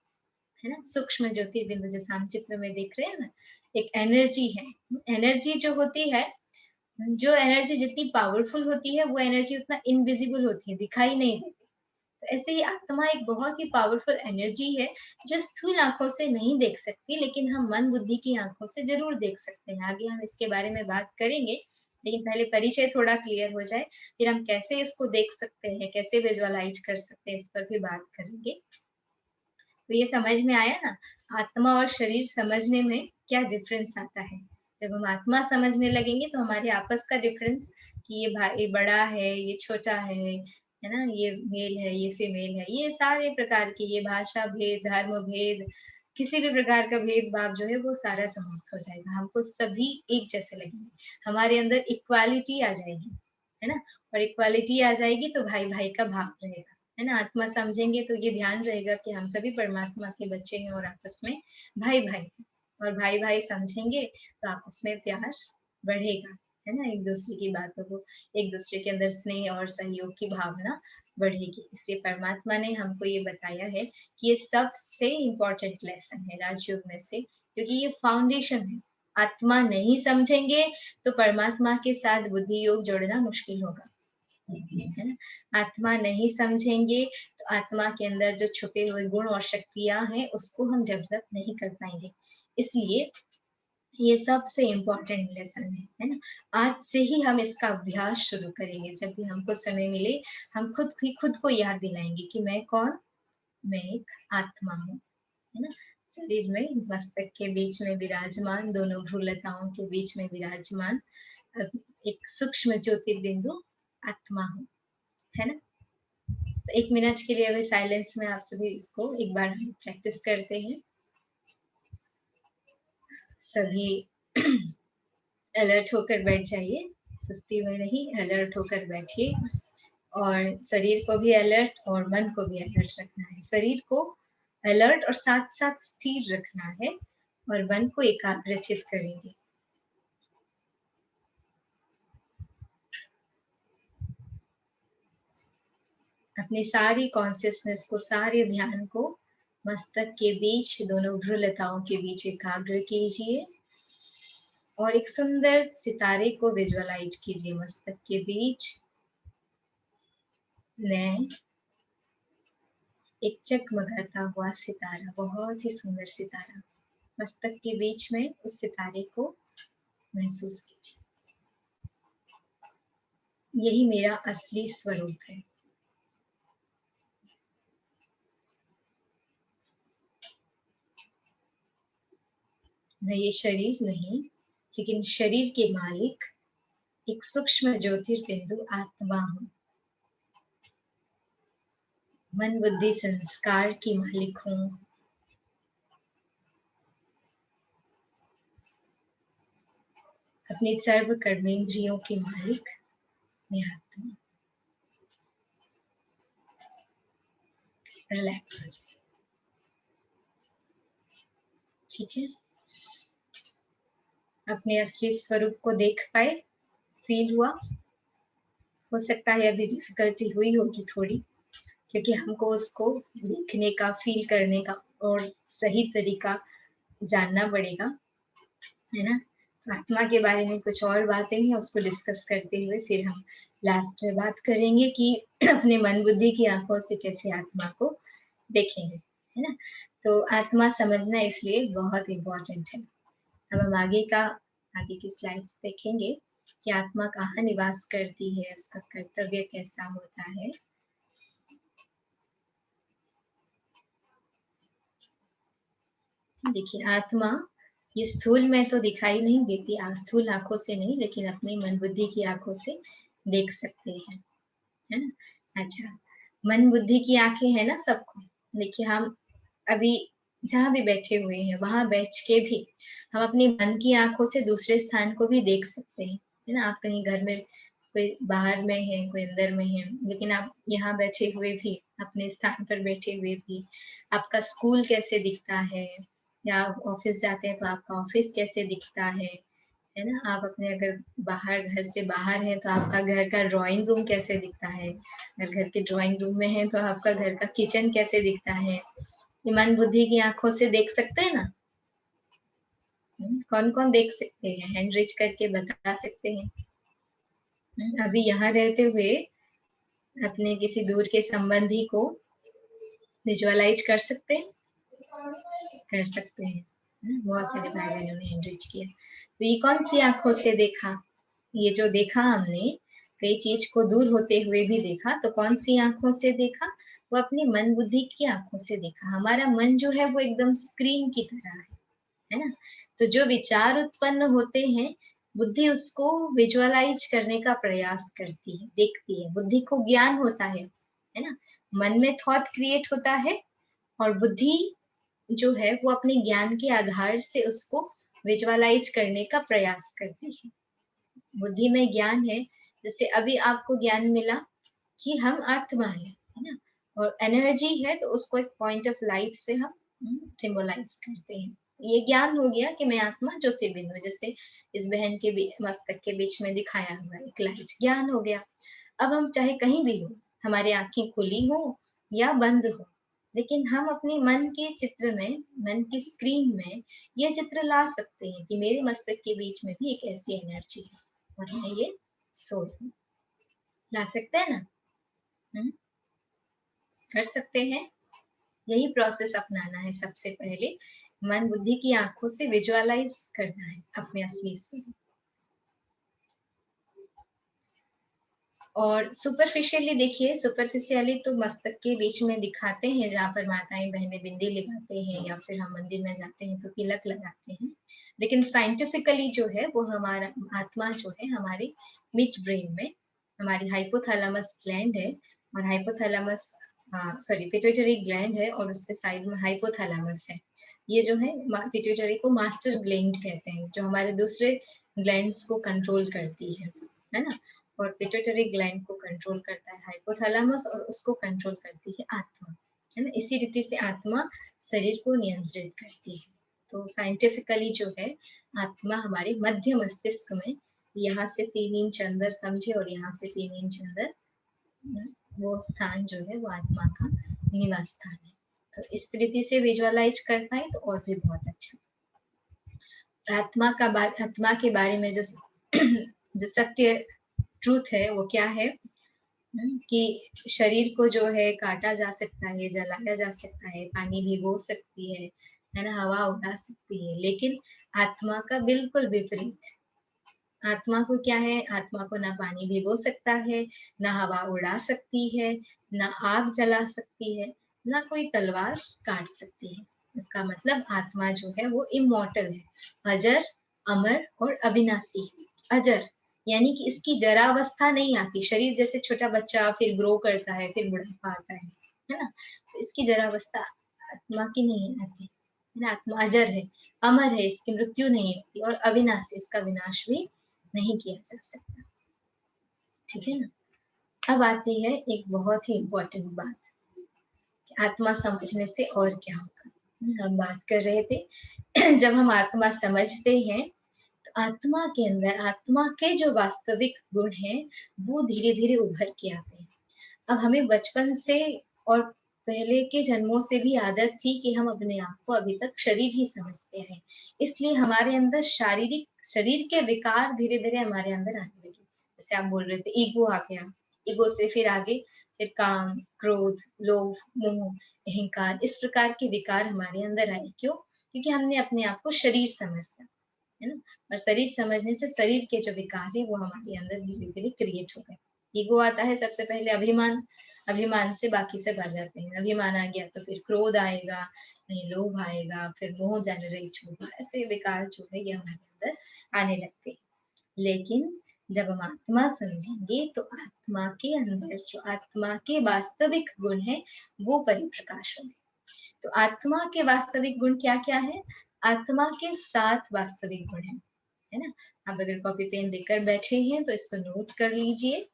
है ना। सूक्ष्म ज्योतिर्बिंदु जैसा हम चित्र में देख रहे हैं ना, एक एनर्जी है। एनर्जी जो होती है, जो एनर्जी जितनी पावरफुल होती है, वो एनर्जी उतना इनविजिबल होती है, दिखाई नहीं देती। तो ऐसे ही आत्मा एक बहुत ही पावरफुल एनर्जी है, जो स्थूल आंखों से नहीं देख सकती, लेकिन हम मन बुद्धि की आंखों से जरूर देख सकते हैं। आगे हम इसके बारे में बात करेंगे, लेकिन पहले परिचय थोड़ा क्लियर हो जाए, फिर हम कैसे इसको देख सकते हैं, कैसे विजुअलाइज कर सकते हैं, इस पर भी बात करेंगे। तो ये समझ में आया ना, आत्मा और शरीर समझने में क्या डिफरेंस आता है। जब हम आत्मा समझने लगेंगे तो हमारे आपस का डिफरेंस, कि ये भाई बड़ा है, ये छोटा है ना, ये मेल है, ये फीमेल है, ये सारे प्रकार के, ये भाषा भेद, धर्म भेद, किसी भी प्रकार का भेदभाव जो है वो सारा समाप्त हो जाएगा। हमको सभी एक जैसे लगेंगे, हमारे अंदर इक्वालिटी आ जाएगी, है ना। और इक्वालिटी आ जाएगी तो भाई भाई का भाव रहेगा, है ना। आत्मा समझेंगे तो ये ध्यान रहेगा कि हम सभी परमात्मा के बच्चे हैं और आपस में भाई भाई हैं। और भाई भाई समझेंगे तो आपस में प्यार बढ़ेगा, है ना। एक दूसरे की बातों को, एक दूसरे के अंदर स्नेह और सहयोग की भावना बढ़ेगी। इसलिए परमात्मा ने हमको ये बताया है कि ये सबसे इम्पोर्टेंट लेसन है राजयोग में से, क्योंकि ये फाउंडेशन है। आत्मा नहीं समझेंगे तो परमात्मा के साथ बुद्धि योग जोड़ना मुश्किल होगा, है ना। आत्मा नहीं समझेंगे तो आत्मा के अंदर जो छुपे हुए गुण और शक्तियां हैं, उसको हम डेवलप नहीं कर पाएंगे। इसलिए ये सबसे इम्पोर्टेंट लेसन है ना। आज से ही हम इसका अभ्यास शुरू करेंगे। जब भी हमको समय मिले, हम खुद को याद दिलाएंगे कि मैं कौन, मैं एक आत्मा हूँ, है ना। शरीर में मस्तक के बीच में विराजमान, दोनों भ्रूलताओं के बीच में विराजमान एक सूक्ष्म ज्योतिर्बिंदु आत्मा हूँ, है ना। तो 1 मिनट के लिए अभी साइलेंस में आप सभी इसको एक बार हम प्रैक्टिस करते हैं। सभी अलर्ट होकर बैठ जाइए, सुस्ती में नहीं, अलर्ट होकर बैठिए। और शरीर को भी अलर्ट और मन को भी अलर्ट रखना है। शरीर को अलर्ट और साथ साथ स्थिर रखना है, और मन को एकाग्रचित करेंगे। अपनी सारी कॉन्शियसनेस को, सारे ध्यान को मस्तक के बीच, दोनों भ्रूलताओं के बीच एकाग्र कीजिए, और एक सुंदर सितारे को विजुअलाइज कीजिए मस्तक के बीच। मैं एक चकमगाता हुआ सितारा, बहुत ही सुंदर सितारा, मस्तक के बीच में उस सितारे को महसूस कीजिए। यही मेरा असली स्वरूप है। मैं ये शरीर नहीं, लेकिन शरीर के मालिक एक सूक्ष्म ज्योतिर्बिंदु आत्मा हूँ। मन बुद्धि संस्कार की मालिक हूँ। अपनी सर्व कर्मेंद्रियों के मालिक मैं आत्मा। रिलैक्स हो जाए, ठीक है। अपने असली स्वरूप को देख पाए, फील हुआ। हो सकता है अभी डिफिकल्टी हुई होगी थोड़ी, क्योंकि हमको उसको देखने का, फील करने का और सही तरीका जानना पड़ेगा, है ना। आत्मा के बारे में कुछ और बातें हैं, उसको डिस्कस करते हुए फिर हम लास्ट में बात करेंगे कि अपने मन बुद्धि की आंखों से कैसे आत्मा को देखेंगे, है ना। तो आत्मा समझना इसलिए बहुत इम्पोर्टेंट है। अब हम आगे की स्लाइड्स देखेंगे कि आत्मा कहाँ निवास करती है, उसका कर्तव्य कैसा होता है। देखिए, आत्मा ये स्थूल में तो दिखाई नहीं देती, स्थूल आंखों से नहीं, लेकिन अपनी मन बुद्धि की आंखों से देख सकते हैं, है ना। अच्छा, मन बुद्धि की आंखें है ना सबको। देखिए, हम अभी जहाँ भी बैठे हुए हैं वहां बैठ के भी हम अपनी मन की आंखों से दूसरे स्थान को भी देख सकते हैं, है ना। आप कहीं घर में, कोई बाहर में है, कोई अंदर में है, लेकिन आप यहाँ बैठे हुए भी, अपने स्थान पर बैठे हुए भी आपका स्कूल कैसे दिखता है, या आप ऑफिस जाते हैं तो आपका ऑफिस कैसे दिखता है ना। आप अपने अगर बाहर, घर से बाहर है तो आपका घर का ड्राइंग रूम कैसे दिखता है, अगर घर के ड्राइंग रूम में है तो आपका घर का किचन कैसे दिखता है। ये मन बुद्धि की आंखों से देख सकते हैं ना। कौन कौन देख सकते हैं, हैंड रेज करके बता सकते हैं। अभी यहाँ रहते हुए अपने किसी दूर के संबंधी को विजुअलाइज कर सकते हैं, कर सकते हैं। बहुत सारे भाई बहनों ने हैंड रेज किया। तो ये कौन सी आंखों से देखा, ये जो देखा हमने, कई चीज को दूर होते हुए भी देखा, तो कौन सी आंखों से देखा, वो अपनी मन बुद्धि की आंखों से देखा। हमारा मन जो है वो एकदम स्क्रीन की तरह है ना। तो जो विचार उत्पन्न होते हैं, बुद्धि उसको विजुअलाइज करने का प्रयास करती है, देखती है। बुद्धि को ज्ञान होता है ना। मन में थॉट क्रिएट होता है और बुद्धि जो है वो अपने ज्ञान के आधार से उसको विजुअलाइज करने का प्रयास करती है। बुद्धि में ज्ञान है, जैसे अभी आपको ज्ञान मिला कि हम आत्मा है ना, और एनर्जी है, तो उसको एक पॉइंट ऑफ लाइट से हम सिंबलाइज करते हैं। ये ज्ञान हो गया कि मैं आत्मा ज्योतिर्बिंदु, जैसे इस बहन के मस्तक के बीच में दिखाया हुआ एक लाइट, ज्ञान हो गया। अब हम चाहे कहीं भी हो, हमारी आंखें खुली हो या बंद हो, लेकिन हम अपने मन के चित्र में, मन की स्क्रीन में ये चित्र ला सकते हैं कि मेरे मस्तक के बीच में भी एक ऐसी एनर्जी है और मैं ये सोल हूँ। ला सकते हैं ना। कर सकते हैं। यही प्रोसेस अपनाना है सबसे पहले, मन बुद्धि की आंखों से विजुअलाइज करना है अपने असली स्वरूप। और सुपरफिशियली देखिए, सुपरफिशियली तो मस्तक के बीच में दिखाते हैं, जहाँ पर माताएं बहनें बिंदी लगाते हैं या फिर हम मंदिर में जाते हैं तो तिलक लगाते हैं। लेकिन साइंटिफिकली जो है वो हमारा आत्मा जो है हमारे मिड ब्रेन में, हमारी हाइपोथैलेमस ग्लैंड है, और हाइपोथैलेमस पिट्यूटरी ग्लैंड है, और उसके साइड में हाइपोथैलेमस है। ये जो है पिट्यूटरी को मास्टर ग्लैंड कहते हैं, जो हमारे दूसरे ग्लैंड्स को कंट्रोल करती है ना। और पिट्यूटरी ग्लैंड को कंट्रोल करता है हाइपोथैलेमस, और उसको कंट्रोल करती है आत्मा, है ना। इसी रीति से आत्मा शरीर को नियंत्रित करती है। तो साइंटिफिकली जो है आत्मा हमारे मध्य मस्तिष्क में, यहाँ से 3 इंच अंदर समझे, और यहाँ से 3 इंच अंदर, वो स्थान जो है वो आत्मा का निवास स्थान है। तो इस रीति से विजुअलाइज कर पाए तो और भी बहुत अच्छा। आत्मा के बारे में जो जो सत्य ट्रूथ है वो क्या है, कि शरीर को जो है काटा जा सकता है, जलाया जा सकता है, पानी भिगो सकती है ना, हवा उड़ा सकती है, लेकिन आत्मा का बिल्कुल विपरीत। आत्मा को क्या है, आत्मा को ना पानी भिगो सकता है, ना हवा उड़ा सकती है, ना आग जला सकती है, ना कोई तलवार काट सकती है। इसका मतलब आत्मा जो है वो इमॉर्टल है, अजर, अमर और अविनाशी है। अजर यानी कि इसकी जरावस्था नहीं आती। शरीर जैसे छोटा बच्चा फिर ग्रो करता है, फिर बुढ़ापा आता है ना, तो इसकी जरावस्था आत्मा की नहीं आती है ना। आत्मा अजर है, अमर है, इसकी मृत्यु नहीं होती, और अविनाशी, इसका विनाश भी नहीं किया जा सकता। ठीक है ना। अब आती है एक बहुत ही इम्पोर्टेंट बात, आत्मा समझने से और क्या होगा। हम बात कर रहे थे जब हम आत्मा समझते हैं तो आत्मा के अंदर, आत्मा के जो वास्तविक गुण हैं वो धीरे धीरे उभर के आते हैं। अब हमें बचपन से और पहले के जन्मों से भी आदत थी कि हम अपने आप को अभी तक शरीर ही समझते हैं, इसलिए हमारे अंदर शरीर के विकार धीरे धीरे हमारे अंदर आने लगे। जैसे आप बोल रहे थे ईगो आ गया, ईगो से फिर आगे फिर काम, क्रोध, लोभ, मोह, अहंकार, इस प्रकार के विकार हमारे अंदर आए। क्यों? क्योंकि हमने अपने आप को शरीर समझ लिया, है ना। और शरीर समझने से शरीर के जो विकार है वो हमारे अंदर धीरे धीरे क्रिएट हो गए। ईगो आता है सबसे पहले, अभिमान, अभिमान से बाकी सब आ जाते हैं। अभिमान आ गया तो फिर क्रोध आएगा, नहीं लोभ आएगा, फिर मोह जनरेट होगा। ऐसे विकार जो है ये हमारे अंदर आने लगते हैं। लेकिन जब हम आत्मा समझेंगे तो आत्मा के अंदर जो आत्मा के वास्तविक गुण है वो परिप्रकाश होंगे। तो आत्मा के वास्तविक गुण क्या क्या है? आत्मा के 7 वास्तविक गुण है ना। आप अगर कॉपी पेन लेकर बैठे हैं तो इसको नोट कर लीजिए।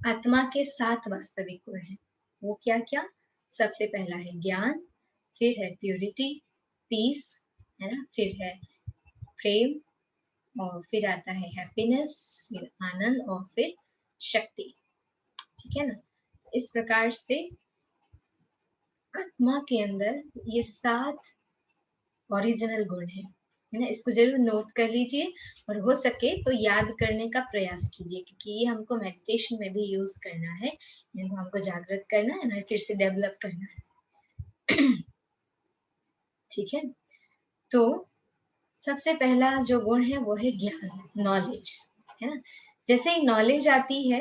आत्मा के 7 वास्तविक गुण हैं। वो क्या क्या? सबसे पहला है ज्ञान, फिर है प्योरिटी, पीस, है ना, फिर है प्रेम, और फिर आता है हैप्पीनेस, फिर आनंद, और फिर शक्ति। ठीक है ना। इस प्रकार से आत्मा के अंदर ये 7 ओरिजिनल गुण है ना। इसको जरूर नोट कर लीजिए और हो सके तो याद करने का प्रयास कीजिए, क्योंकि ये हमको मेडिटेशन में भी यूज करना है। इनको हमको जागृत करना है ना, फिर से डेवलप करना है। ठीक है। तो सबसे पहला जो गुण है वो है ज्ञान, नॉलेज, है ना। जैसे ही नॉलेज आती है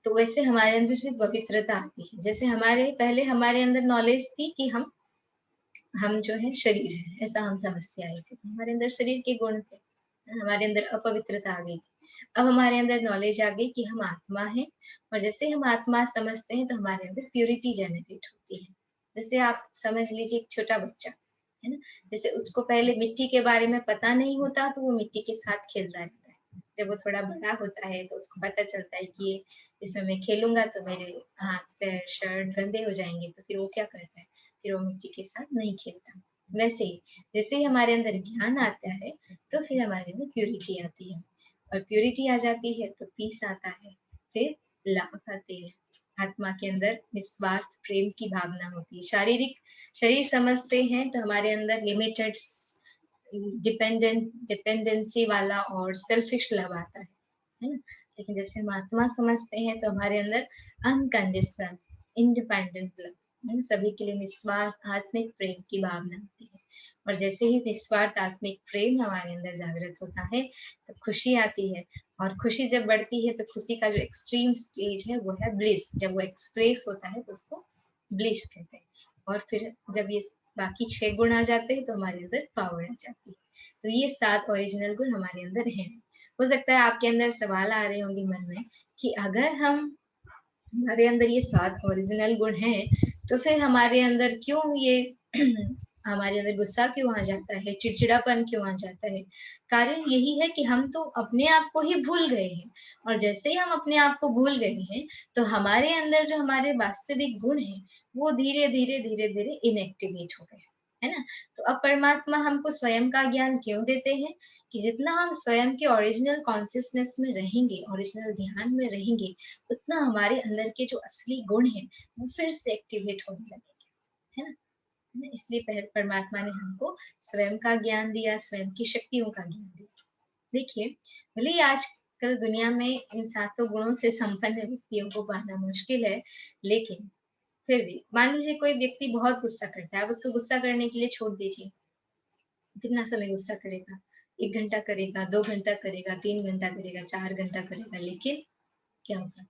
तो वैसे हमारे अंदर भी पवित्रता आती है। जैसे पहले हमारे अंदर नॉलेज थी कि हम जो है शरीर है, ऐसा हम समझते आए थे। हमारे अंदर शरीर के गुण थे, हमारे अंदर अपवित्रता आ गई थी। अब हमारे अंदर नॉलेज आ गई कि हम आत्मा है, और जैसे हम आत्मा समझते हैं तो हमारे अंदर प्योरिटी जनरेट होती है। जैसे आप समझ लीजिए एक छोटा बच्चा है ना, जैसे उसको पहले मिट्टी के बारे में पता नहीं होता तो वो मिट्टी के साथ खेलता रहता है। जब वो थोड़ा बड़ा होता है तो उसको पता चलता है कि इसमें मैं खेलूंगा तो मेरे हाथ पैर शर्ट गंदे हो जाएंगे, तो फिर वो क्या करता है, फिर वो मिट्टी के साथ नहीं खेलता। वैसे ही जैसे ही हमारे अंदर ज्ञान आता है तो फिर हमारे अंदर प्योरिटी आती है, और प्योरिटी आ जाती है तो पीस आता है, फिर लाभ आते हैं। आत्मा के अंदर निस्वार्थ प्रेम की भावना होती है। शरीर समझते हैं तो हमारे अंदर लिमिटेड डिपेंडेंसी वाला और सेल्फिश लव आता है ना। लेकिन जैसे हम आत्मा समझते हैं तो हमारे अंदर अनकंडीशनल इंडिपेंडेंट लव, सभी के लिए निस्वार्थ आत्मिक प्रेम की भावना होती है। और जैसे ही निस्वार्थ आत्मिक प्रेम हमारे अंदर जागृत होता है तो खुशी आती है, और खुशी जब बढ़ती है तो खुशी का जो एक्सट्रीम स्टेज है वो है ब्लिस। जब वो एक्सप्रेस होता है तो उसको ब्लिस कहते हैं। और फिर जब ये बाकी 6 गुण आ जाते हैं तो हमारे अंदर पावर आ जाती है। तो ये 7 ओरिजिनल गुण हमारे अंदर हैं। हो सकता है आपके अंदर सवाल आ रहे होंगे मन में कि अगर हमारे अंदर ये 7 ओरिजिनल गुण हैं तो फिर हमारे अंदर क्यों ये हमारे अंदर गुस्सा क्यों आ जाता है, चिड़चिड़ापन क्यों आ जाता है? कारण यही है कि हम तो अपने आप को ही भूल गए हैं, और जैसे ही हम अपने आप को भूल गए हैं तो हमारे अंदर जो हमारे वास्तविक गुण हैं वो धीरे धीरे इनएक्टिवेट हो गए, है ना। तो अब परमात्मा हमको स्वयं का ज्ञान क्यों देते हैं कि जितना हम स्वयं के ओरिजिनल कॉन्शियसनेस में रहेंगे, ओरिजिनल ध्यान में रहेंगे, उतना हमारे अंदर के जो असली गुण हैं वो फिर से एक्टिवेट होने लगेंगे, है ना। इसलिए परमात्मा ने हमको स्वयं का ज्ञान दिया, स्वयं की शक्तियों का ज्ञान दिया। देखिए, भले ही आजकल दुनिया में इन 7 गुणों से संपन्न व्यक्तियों को पाना मुश्किल है, लेकिन फिर भी मान लीजिए कोई व्यक्ति बहुत गुस्सा करता है, अब उसको गुस्सा करने के लिए छोड़ दीजिए। कितना समय गुस्सा करेगा? 1 घंटा करेगा, 2 घंटा करेगा, 3 घंटा करेगा, 4 घंटा करेगा, लेकिन क्या होगा?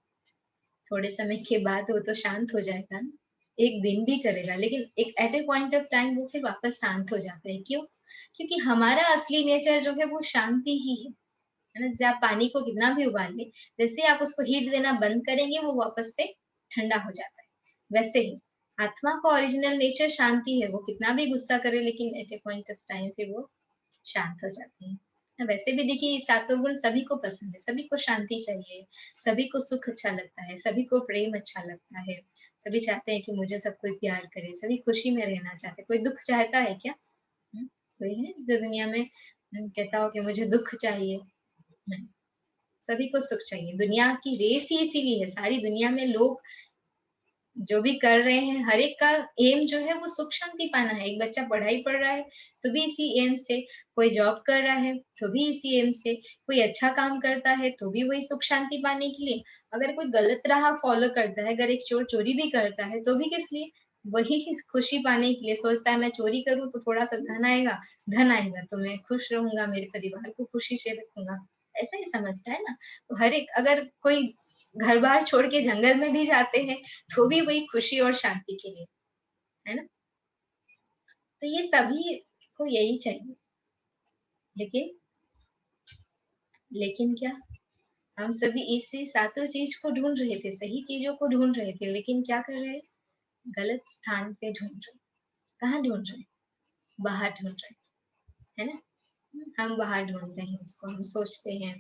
थोड़े समय के बाद वो तो शांत हो जाएगा ना। 1 दिन भी करेगा, लेकिन एक at a point of time वो फिर वापस शांत हो जाता है। क्यों? क्योंकि हमारा असली नेचर जो है वो शांति ही है ना। जैसे आप पानी को कितना भी उबाल लें, जैसे आप उसको हीट देना बंद करेंगे वो वापस से ठंडा हो जाता है। वैसे ही आत्मा का ओरिजिनल नेचर शांति है, वो कितना भी गुस्सा करे लेकिन at a point of time फिर वो शांत हो जाती है। वैसे भी देखिए 7 गुण सभी को पसंद है, सभी को शांति चाहिए, सभी को सुख अच्छा लगता है, सभी को प्रेम अच्छा लगता है, सभी चाहते हैं कि मुझे सब कोई प्यार करे, सभी खुशी में रहना चाहते हैं। कोई दुख चाहता है क्या? कोई है जो दुनिया में कहता हो कि मुझे दुख चाहिए? नहीं, सभी को सुख चाहिए। दुनिया की रेस ही इसीलिए है, सारी दुनिया में लोग जो भी कर रहे हैं, हर एक का एम जो है वो सुख शांति पाना है। एक बच्चा पढ़ाई पढ़ रहा है तो भी इसी एम से, कोई जॉब कर रहा है तो भी इसी एम से, कोई अच्छा काम करता है तो भी वही सुख शांति पाने के लिए। अगर कोई गलत राह फॉलो करता है, अगर एक चोर चोरी भी करता है तो भी किस लिए, वही खुशी पाने के लिए सोचता है मैं चोरी करूं तो थोड़ा सा धन आएगा तो मैं खुश रहूंगा, मेरे परिवार को खुशी से रखूंगा, ऐसा ही समझता है ना। तो हर एक, अगर कोई घर बार छोड़ के जंगल में भी जाते हैं तो भी वही खुशी और शांति के लिए, है ना। तो ये सभी को यही चाहिए, लेकिन लेकिन क्या, हम सभी इसी सातों चीज को ढूंढ रहे थे, सही चीजों को ढूंढ रहे थे, लेकिन क्या कर रहे, गलत स्थान पे ढूंढ रहे। कहाँ ढूंढ रहे, बाहर ढूंढ रहे, है ना। हम बाहर ढूंढते हैं इसको, हम सोचते हैं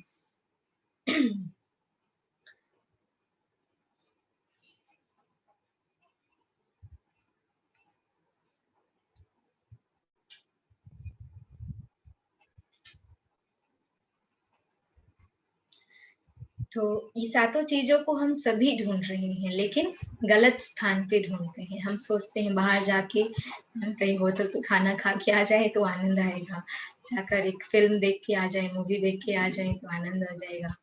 तो ये सातों चीजों को हम सभी ढूंढ रहे हैं, लेकिन गलत स्थान पे ढूंढते हैं। हम सोचते हैं बाहर जाके कहीं होटल पे खाना खा के आ जाए तो आनंद आएगा, जाकर एक फिल्म देख के आ जाए, मूवी देख के आ जाए तो आनंद आ जाएगा,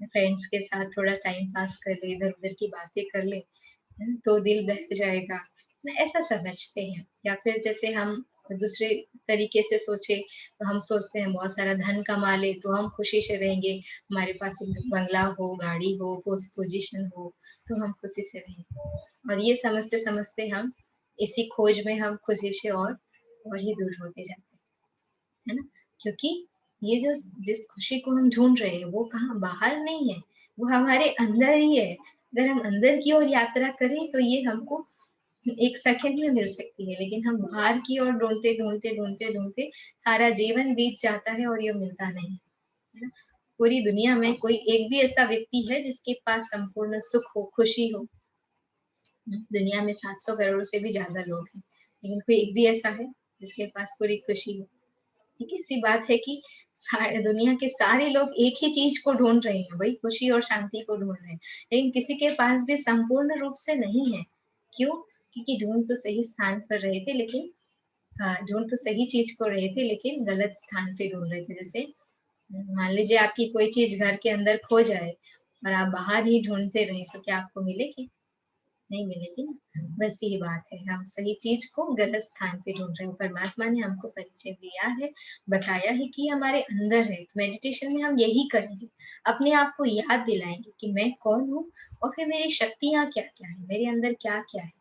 फ्रेंड्स के साथ थोड़ा टाइम पास कर ले, इधर उधर की बातें कर ले तो दिल बहल जाएगा ना, ऐसा समझते हैं। या फिर जैसे हम दूसरे तरीके से सोचे तो हम सोचते हैं बहुत सारा धन कमा ले तो हम खुशी से रहेंगे, हमारे पास बंगला हो, गाड़ी हो, पोस्ट पोजीशन हो तो हम खुशी से रहेंगे। और ये समझते समझते हम इसी खोज में हम खुशी से और ही दूर होते जाते हैं, है ना। क्योंकि ये जो जिस खुशी को हम ढूंढ रहे हैं वो कहाँ बाहर नहीं है, वो हमारे अंदर ही है। अगर हम अंदर की ओर यात्रा करें तो ये हमको एक सेकंड में मिल सकती है, लेकिन हम बाहर की ओर ढूंढते ढूंढते ढूंढते ढूंढते सारा जीवन बीत जाता है और ये मिलता नहीं, है ना। पूरी दुनिया में कोई एक भी ऐसा व्यक्ति है जिसके पास संपूर्ण सुख हो, खुशी हो। दुनिया में 700 करोड़ से भी ज्यादा लोग हैं, लेकिन कोई एक भी ऐसा है जिसके पास पूरी खुशी हो। ठीक है, सी बात है कि दुनिया के सारे लोग एक ही चीज को ढूंढ रहे हैं, वही खुशी और शांति को ढूंढ रहे हैं, लेकिन किसी के पास भी संपूर्ण रूप से नहीं है। क्यों? क्योंकि ढूंढ तो सही स्थान पर रहे थे, लेकिन ढूंढ तो सही चीज को रहे थे लेकिन गलत स्थान पे ढूंढ रहे थे। जैसे मान लीजिए आपकी कोई चीज घर के अंदर खो जाए और आप बाहर ही ढूंढते रहे तो क्या आपको मिलेगी? नहीं मिलेगी ना। बस यही बात है, हम सही चीज को गलत स्थान पे ढूंढ रहे हैं। परमात्मा ने हमको परिचय दिया है, बताया है कि हमारे अंदर है। तो मेडिटेशन में हम यही करेंगे, अपने आप को याद दिलाएंगे कि मैं कौन हूँ और फिर मेरी शक्तियाँ क्या क्या है, मेरे अंदर क्या क्या है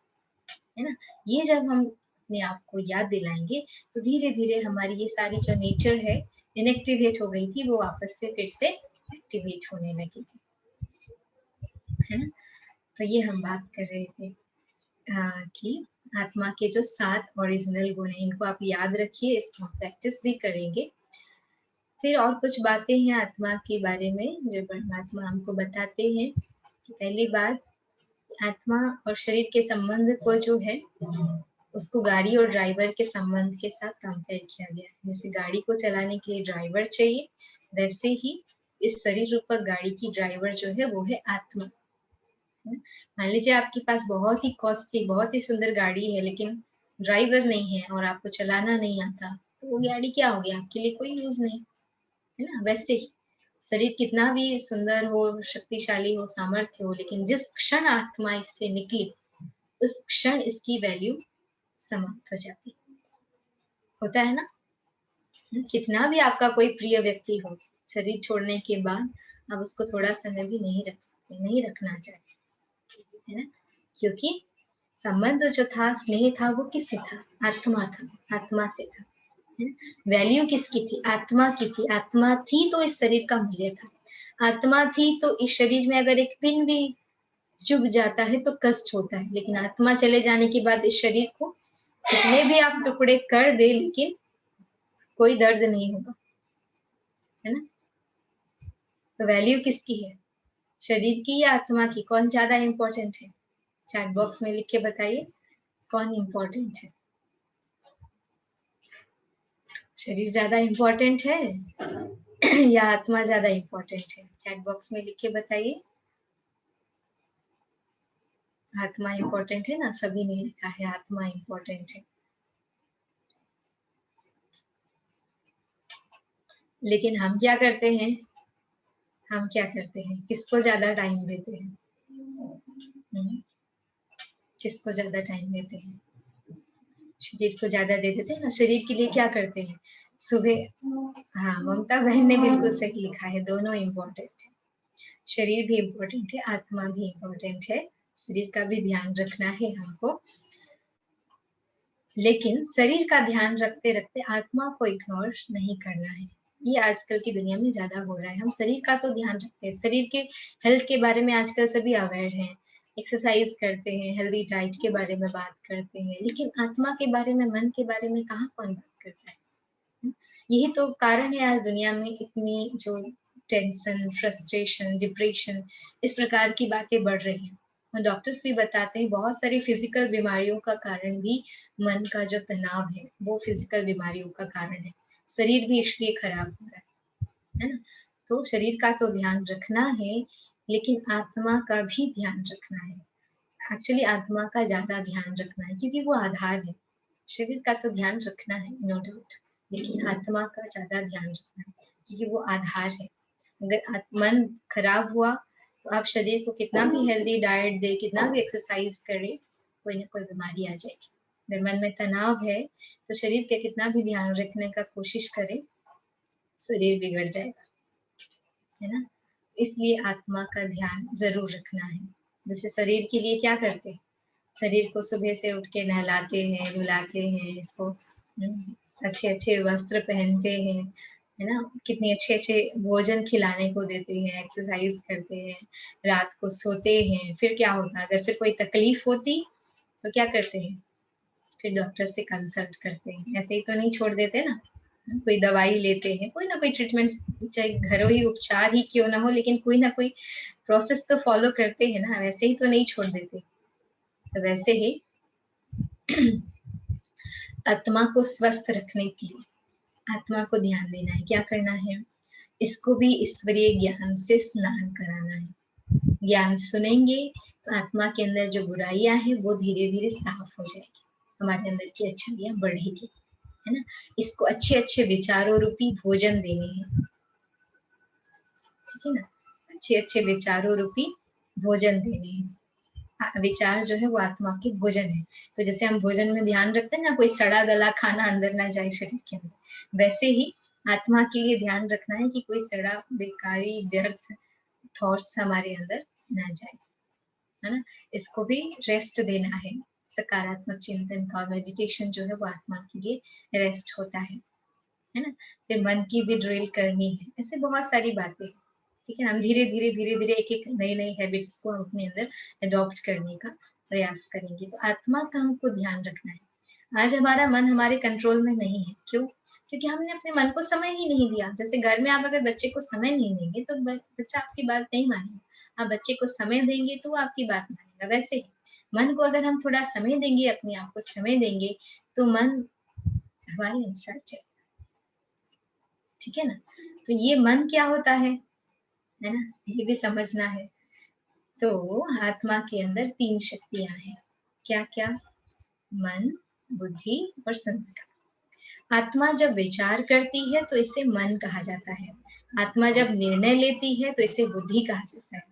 ना। ये जब हम अपने आप को याद दिलाएंगे तो धीरे धीरे हमारी ये सारी जो नेचर है इनएक्टिवेट हो गई थी, वो वापस से फिर से एक्टिवेट होने लगी थी, है ना। तो ये हम बात कर रहे थे कि आत्मा के जो 7 ओरिजिनल गुण हैं, इनको आप याद रखिए, इसको हम प्रैक्टिस भी करेंगे। फिर और कुछ बातें हैं आत्मा के बारे में जो परमात्मा हमको बताते हैं कि पहली बात, आत्मा और शरीर के संबंध को जो है उसको गाड़ी और ड्राइवर के संबंध के साथ कंपेयर किया गया है। जैसे गाड़ी को चलाने के लिए ड्राइवर चाहिए, वैसे ही इस शरीर रूपक गाड़ी की ड्राइवर जो है वो है आत्मा। मान लीजिए आपके पास बहुत ही कॉस्टली, बहुत ही सुंदर गाड़ी है, लेकिन ड्राइवर नहीं है और आपको चलाना नहीं आता, तो वो गाड़ी क्या होगी, आपके लिए कोई यूज नहीं, है ना। वैसे ही शरीर कितना भी सुंदर हो, शक्तिशाली हो, सामर्थ्य हो, लेकिन जिस क्षण आत्मा इससे निकली उस क्षण इसकी वैल्यू समाप्त हो जाती होता है ना। कितना भी आपका कोई प्रिय व्यक्ति हो, शरीर छोड़ने के बाद आप उसको थोड़ा समय भी नहीं रख सकते, नहीं रखना चाहिए, है ना। क्योंकि संबंध जो था, स्नेह था, वो किससे था? आत्मा था, आत्मा से था। वैल्यू किसकी थी? आत्मा की थी। आत्मा थी तो इस शरीर का मूल्य था। आत्मा थी तो इस शरीर में अगर एक पिन भी चुभ जाता है तो कष्ट होता है, लेकिन आत्मा चले जाने के बाद इस शरीर को कितने भी आप टुकड़े कर दे लेकिन कोई दर्द नहीं होगा, है ना। तो वैल्यू किसकी है? शरीर की या आत्मा की? कौन ज्यादा इंपॉर्टेंट है? चैट बॉक्स में लिख के बताइए कौन इंपॉर्टेंट है। शरीर ज्यादा इंपॉर्टेंट है या आत्मा ज्यादा इंपॉर्टेंट है? चैट बॉक्स में लिख के बताइए। आत्मा इम्पोर्टेंट है ना, सभी ने लिखा है आत्मा इम्पोर्टेंट है। लेकिन हम क्या करते हैं, किसको ज्यादा टाइम देते हैं? किसको ज्यादा टाइम देते हैं? शरीर को ज्यादा दे देते हैं ना। शरीर के लिए क्या करते हैं सुबह? हाँ, ममता बहन ने बिल्कुल सही लिखा है, दोनों इम्पोर्टेंट है। शरीर भी इम्पोर्टेंट है, आत्मा भी इम्पोर्टेंट है। शरीर का भी ध्यान रखना है हमको, लेकिन शरीर का ध्यान रखते रखते आत्मा को इग्नोर नहीं करना है। ये आजकल की दुनिया में ज्यादा हो रहा है। हम शरीर का तो ध्यान रखते हैं, शरीर के हेल्थ के बारे में आजकल सभी अवेयर हैं, एक्सरसाइज करते हैं, हेल्दी डाइट के बारे में बात करते हैं, लेकिन आत्मा के बारे में, मन के बारे में कहाँ कौन बात करता है? यही तो कारण है आज दुनिया में इतनी जो टेंशन, फ्रस्ट्रेशन, डिप्रेशन, इस प्रकार की बातें बढ़ रही हैं। और डॉक्टर्स भी बताते हैं बहुत सारी फिजिकल बीमारियों का कारण भी मन का जो तनाव है, वो फिजिकल बीमारियों का कारण है। शरीर भी इसलिए खराब हो रहा है ना। तो शरीर का तो ध्यान रखना है, लेकिन आत्मा का भी ध्यान रखना है। एक्चुअली आत्मा का ज्यादा ध्यान रखना है, क्योंकि वो आधार है। शरीर का तो ध्यान रखना है, नो डाउट, लेकिन आत्मा का ज्यादा ध्यान रखना है, क्योंकि वो आधार है। अगर मन खराब हुआ तो आप शरीर को कितना भी हेल्दी डाइट दे, कितना भी एक्सरसाइज करे, कोई ना कोई बीमारी आ जाएगी। अगर मन में तनाव है तो शरीर का कितना भी ध्यान रखने का कोशिश करे, शरीर बिगड़ जाएगा, है ना। इसलिए आत्मा का ध्यान जरूर रखना है। जैसे शरीर के लिए क्या करते हैं, शरीर को सुबह से उठ के नहलाते हैं, धुलाते हैं, इसको अच्छे अच्छे वस्त्र पहनते हैं, है ना, कितने अच्छे अच्छे भोजन खिलाने को देते हैं, एक्सरसाइज करते हैं, रात को सोते हैं। फिर क्या होता है, अगर फिर कोई तकलीफ होती तो क्या करते हैं, फिर डॉक्टर से कंसल्ट करते हैं। ऐसे ही तो नहीं छोड़ देते ना, कोई दवाई लेते हैं, कोई ना कोई ट्रीटमेंट, चाहे घरेलू उपचार ही क्यों ना हो, लेकिन कोई ना कोई प्रोसेस तो फॉलो करते हैं ना, वैसे ही तो नहीं छोड़ देते। तो वैसे ही आत्मा को स्वस्थ रखने के लिए आत्मा को ध्यान देना है। क्या करना है, इसको भी ईश्वरीय ज्ञान से स्नान कराना है। ज्ञान सुनेंगे तो आत्मा के अंदर जो बुराइयां हैं वो धीरे धीरे साफ हो जाएगी, हमारे अंदर की अच्छाइयां बढ़ेगी, है ना। इसको अच्छे अच्छे विचारों रूपी भोजन देने हैं, ठीक है ना। अच्छे अच्छे विचारों रूपी भोजन देने हैं। विचार जो है वो आत्मा के भोजन है। तो जैसे हम भोजन में ध्यान रखते हैं ना, कोई सड़ा गला खाना अंदर ना जाए शरीर के अंदर, वैसे ही आत्मा के लिए ध्यान रखना है कि कोई सड़ा बेकारी व्यर्थ थॉट्स हमारे अंदर ना जाए, है ना। इसको भी रेस्ट देना है। सकारात्मक चिंतन का और मेडिटेशन जो है वो आत्मा के लिए रेस्ट होता है ना। फिर मन की भी ड्रिल करनी है। ऐसे बहुत सारी बातें, ठीक है। हम धीरे धीरे एक एक नई नई हैबिट्स को हम अपने अंदर अडॉप्ट करने का प्रयास करेंगे। तो आत्मा का हमको ध्यान रखना है। आज हमारा मन हमारे कंट्रोल में नहीं है, क्यों? क्योंकि हमने अपने मन को समय ही नहीं दिया। जैसे घर में आप अगर बच्चे को समय नहीं देंगे तो बच्चा आपकी बात नहीं मानेगा। आप बच्चे को समय देंगे तो वो आपकी बात मानेगा। वैसे ही मन को अगर हम थोड़ा समय देंगे, अपने आप को समय देंगे, तो मन हमारे अनुसार चले, ठीक है ना। तो ये मन क्या होता है ना, ये भी समझना है। तो आत्मा के अंदर 3 शक्तियां हैं। क्या क्या? मन, बुद्धि और संस्कार। आत्मा जब विचार करती है तो इसे मन कहा जाता है। आत्मा जब निर्णय लेती है तो इसे बुद्धि कहा जाता है।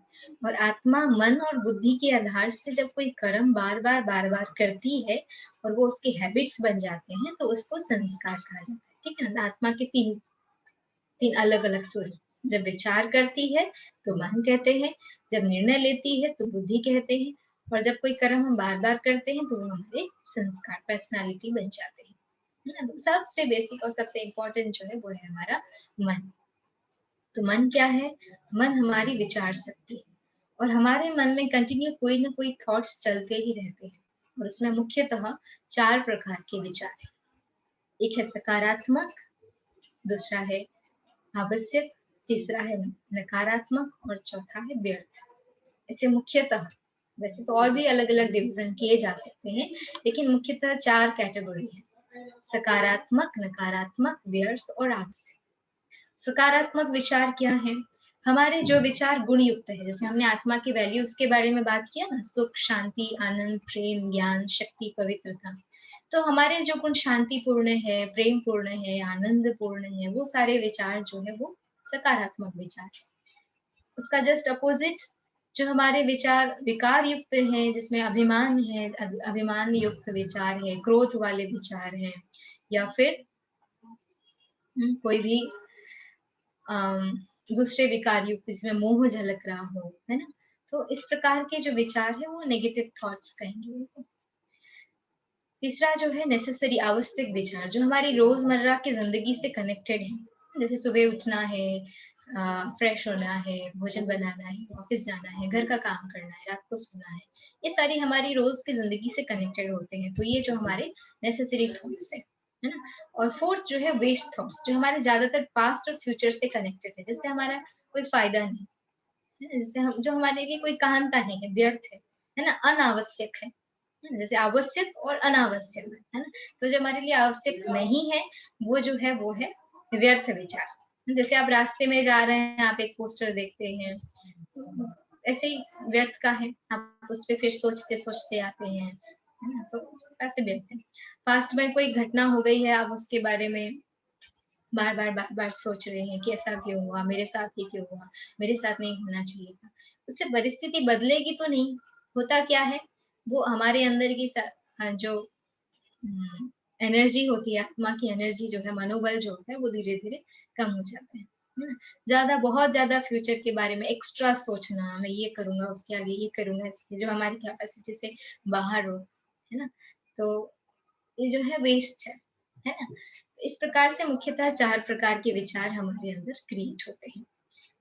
और आत्मा मन और बुद्धि के आधार से जब कोई कर्म बार बार करती है और वो उसके हैबिट्स बन जाते हैं तो उसको संस्कार कहा जाता है, ठीक है ना। आत्मा के तीन अलग अलग स्वर। जब विचार करती है तो मन कहते हैं, जब निर्णय लेती है तो बुद्धि कहते हैं, और जब कोई कर्म हम बार बार करते हैं तो वो हमारे संस्कार, पर्सनालिटी बन जाते हैं, है ना। तो सबसे बेसिक और सबसे इम्पोर्टेंट जो है वो है हमारा मन। तो मन क्या है? मन हमारी विचार शक्ति है, और हमारे मन में कंटिन्यू कोई ना कोई थॉट्स चलते ही रहते हैं, और उसमें मुख्यतः 4 प्रकार के विचार है। एक है सकारात्मक, दूसरा है आवश्यक, तीसरा है नकारात्मक और चौथा है व्यर्थ। ऐसे मुख्यतः, वैसे तो और भी अलग अलग डिवीजन किए जा सकते हैं, लेकिन मुख्यतः 4 कैटेगरी है: सकारात्मक, नकारात्मक, व्यर्थ और आवश्यक। सकारात्मक विचार क्या है? हमारे जो विचार गुण युक्त है, जैसे हमने आत्मा के वैल्यूज के बारे में बात किया ना, सुख, शांति, आनंद, प्रेम, ज्ञान, शक्ति, पवित्रता, तो हमारे जो गुण शांतिपूर्ण है, प्रेम पूर्ण है, आनंद पूर्ण है, वो सारे विचार जो है वो सकारात्मक विचार है। उसका जस्ट अपोजिट जो हमारे विचार विकार युक्त हैं, जिसमें अभिमान है, अभिमान युक्त विचार है, क्रोध वाले विचार हैं, या फिर कोई भी दूसरे विकार युक्त जिसमें मोह झलक रहा हो, है ना, तो इस प्रकार के जो विचार है वो नेगेटिव थॉट्स कहेंगे उनको। तीसरा जो है नेसेसरी, आवश्यक विचार, जो हमारी रोजमर्रा की जिंदगी से कनेक्टेड है, जैसे सुबह उठना है, फ्रेश होना है, भोजन बनाना है, ऑफिस जाना है, घर का काम करना है, रात को सोना है, ये सारी हमारी रोज की जिंदगी से कनेक्टेड होते हैं, तो ये जो हमारे नेसेसरी थॉट्स है ना। और फोर्थ जो है वेस्ट थॉट्स, जो हमारे ज्यादातर पास्ट और फ्यूचर से कनेक्टेड है, जिससे हमारा कोई फायदा नहीं है, जिससे हम जो हमारे लिए कोई काम का नहीं है, व्यर्थ है ना, अनावश्यक है, जैसे आवश्यक और अनावश्यक, है ना। तो जो हमारे लिए आवश्यक नहीं है वो जो है वो है व्यर्थ विचार। जैसे आप रास्ते में जा रहे हैं, आप एक पोस्टर देखते हैं, ऐसे ही व्यर्थ का है, आप उस पर फिर सोचते सोचते आते हैं, है ना, तो इस प्रकार से व्यर्थ है। पास्ट में कोई घटना हो गई है, आप उसके बारे में बार बार सोच रहे हैं कि ऐसा क्यों हुआ, मेरे साथ ही क्यों हुआ, मेरे साथ नहीं होना चाहिए था। उससे परिस्थिति बदलेगी तो नहीं, होता क्या है, वो हमारे अंदर की जो एनर्जी होती है, आत्मा की एनर्जी जो है, मनोबल जो है वो धीरे धीरे कम हो जाता है ना। बहुत ज्यादा फ्यूचर के बारे में एक्स्ट्रा सोचना, मैं ये करूंगा, उसके आगे ये करूंगा, इसके जो हमारी कैपेसिटी से बाहर हो, है ना, तो ये जो है वेस्ट है ना। इस प्रकार से मुख्यतः 4 प्रकार के विचार हमारे अंदर क्रिएट होते हैं।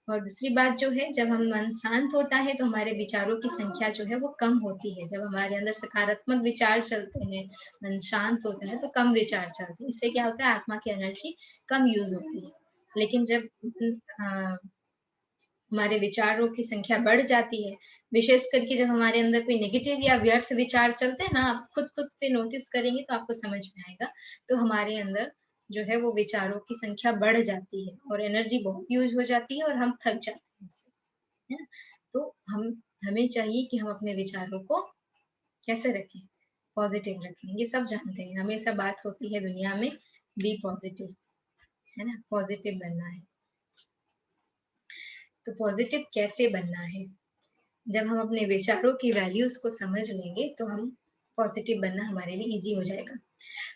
और दूसरी बात जो है, जब हम मन शांत होता है तो हमारे विचारों की संख्या जो है वो कम होती है। जब हमारे अंदर सकारात्मक विचार चलते हैं, मन शांत होता है तो कम विचार चलते हैं। इससे क्या होता है, आत्मा की एनर्जी कम यूज होती है। लेकिन जब हमारे विचारों की संख्या बढ़ जाती है, विशेष करके जब हमारे अंदर कोई नेगेटिव या व्यर्थ विचार चलते हैं ना, आप खुद पे नोटिस करेंगे तो आपको समझ में आएगा, तो हमारे अंदर जो है वो विचारों की संख्या बढ़ जाती है और एनर्जी बहुत यूज हो जाती है और हम थक जाते हैं उससे, है ना। तो हमें चाहिए कि हम अपने विचारों को कैसे रखें, पॉजिटिव रखें। ये सब जानते हैं, हमेशा बात होती है दुनिया में बी पॉजिटिव, है ना, पॉजिटिव बनना है। तो पॉजिटिव कैसे बनना है, जब हम अपने विचारों की वैल्यूज को समझ लेंगे तो हम पॉजिटिव बनना हमारे लिए इजी हो जाएगा।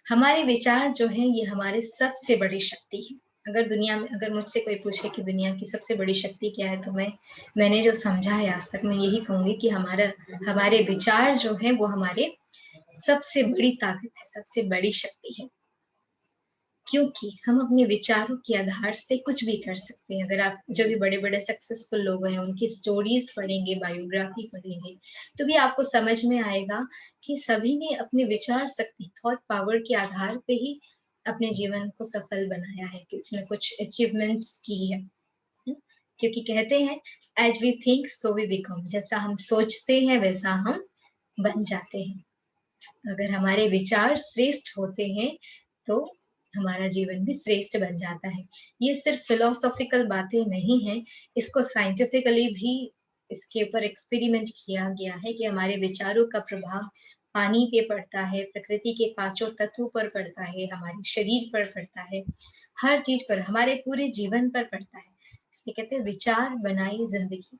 हमारे विचार जो है ये हमारी सबसे बड़ी शक्ति है। अगर दुनिया में, अगर मुझसे कोई पूछे कि दुनिया की सबसे बड़ी शक्ति क्या है, तो मैंने जो समझा है आज तक, मैं यही कहूंगी कि हमारे विचार जो है वो हमारे सबसे बड़ी ताकत है, सबसे बड़ी शक्ति है। क्योंकि हम अपने विचारों के आधार से कुछ भी कर सकते हैं। अगर आप जो भी बड़े बड़े सक्सेसफुल लोग हैं उनकी स्टोरीज पढ़ेंगे, बायोग्राफी पढ़ेंगे, तो भी आपको समझ में आएगा कि सभी ने अपने विचार शक्ति, थॉट पावर के आधार पे ही अपने जीवन को सफल बनाया है, किसी ने कुछ अचीवमेंट्स की है। क्योंकि कहते हैं as we think so we become, जैसा हम सोचते हैं वैसा हम बन जाते हैं। अगर हमारे विचार श्रेष्ठ होते हैं तो हमारा जीवन भी श्रेष्ठ बन जाता है। ये सिर्फ फिलोसॉफिकल बातें नहीं है, इसको साइंटिफिकली भी इसके ऊपर एक्सपेरिमेंट किया गया है कि हमारे विचारों का प्रभाव पानी पे पड़ता है, प्रकृति के 5 तत्वों पर पड़ता है, हमारे शरीर पर पड़ता है, हर चीज पर, हमारे पूरे जीवन पर पड़ता है। इसलिए कहते हैं विचार बनाई जिंदगी।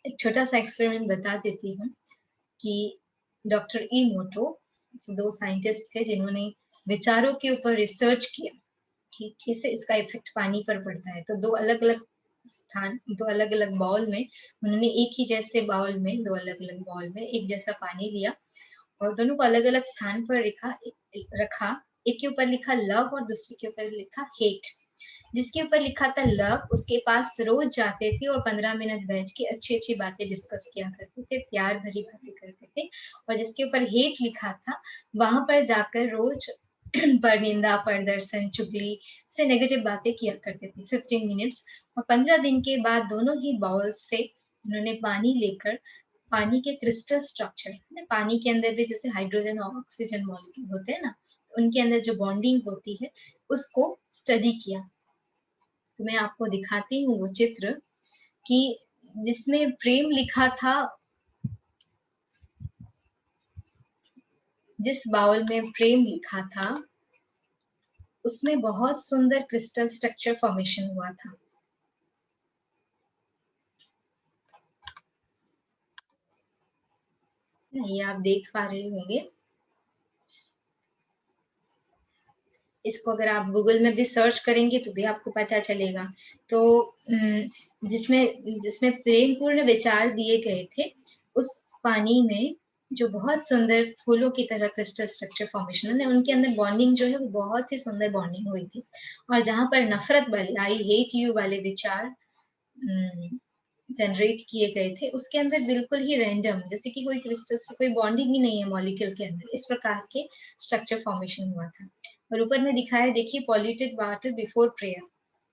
एक छोटा सा एक्सपेरिमेंट बता देती हूँ कि डॉक्टर इमोटो, 2 साइंटिस्ट थे जिन्होंने विचारों के ऊपर रिसर्च किया कि कैसे इसका इफेक्ट पानी पर पड़ता है। तो 2 अलग अलग स्थान, 2 अलग अलग बाउल में उन्होंने एक ही जैसे बाउल में, 2 अलग अलग बाउल में एक जैसा पानी लिया और दोनों को अलग अलग स्थान पर रखा। एक के ऊपर लिखा लव और दूसरे के ऊपर लिखा हेट। जिसके ऊपर लिखा था लव, उसके पास रोज जाते थे और 15 मिनट बैठ के अच्छी अच्छी बातें डिस्कस किया करते थे, प्यार भरी बातें करते थे। और जिसके ऊपर हेट लिखा था, वहां पर जाकर रोज परनिंदा, प्रदर्शन, चुगली से नेगेटिव बातें किया करते थे 15 मिनट्स। और 15 दिन के बाद दोनों ही बाउल से उन्होंने पानी लेकर पानी के क्रिस्टल स्ट्रक्चर, पानी के अंदर भी जैसे हाइड्रोजन और ऑक्सीजन मॉलिक्यूल होते हैं ना, उनके अंदर जो बॉन्डिंग होती है उसको स्टडी किया। तो मैं आपको दिखाती हूँ वो चित्र कि जिसमें प्रेम लिखा था, जिस बाउल में प्रेम लिखा था उसमें बहुत सुंदर क्रिस्टल स्ट्रक्चर फॉर्मेशन हुआ था। ये आप देख पा रहे होंगे। इसको अगर आप गूगल में भी सर्च करेंगे तो भी आपको पता चलेगा। तो जिसमें जिसमें प्रेमपूर्ण विचार दिए गए थे, उस पानी में जो बहुत सुंदर फूलों की तरह क्रिस्टल स्ट्रक्चर फॉर्मेशन है, उनके अंदर बॉन्डिंग जो है वो बहुत ही सुंदर बॉन्डिंग हुई थी। और जहाँ पर नफरत वाले, आई हेट यू वाले विचार जनरेट किए गए थे, उसके अंदर बिल्कुल ही रैंडम, जैसे कि कोई क्रिस्टल से कोई बॉन्डिंग ही नहीं है मॉलिक्यूल के अंदर, इस प्रकार के स्ट्रक्चर फॉर्मेशन हुआ था। और ऊपर में दिखाया, देखिए, पॉल्यूटेड वाटर बिफोर प्रेयर।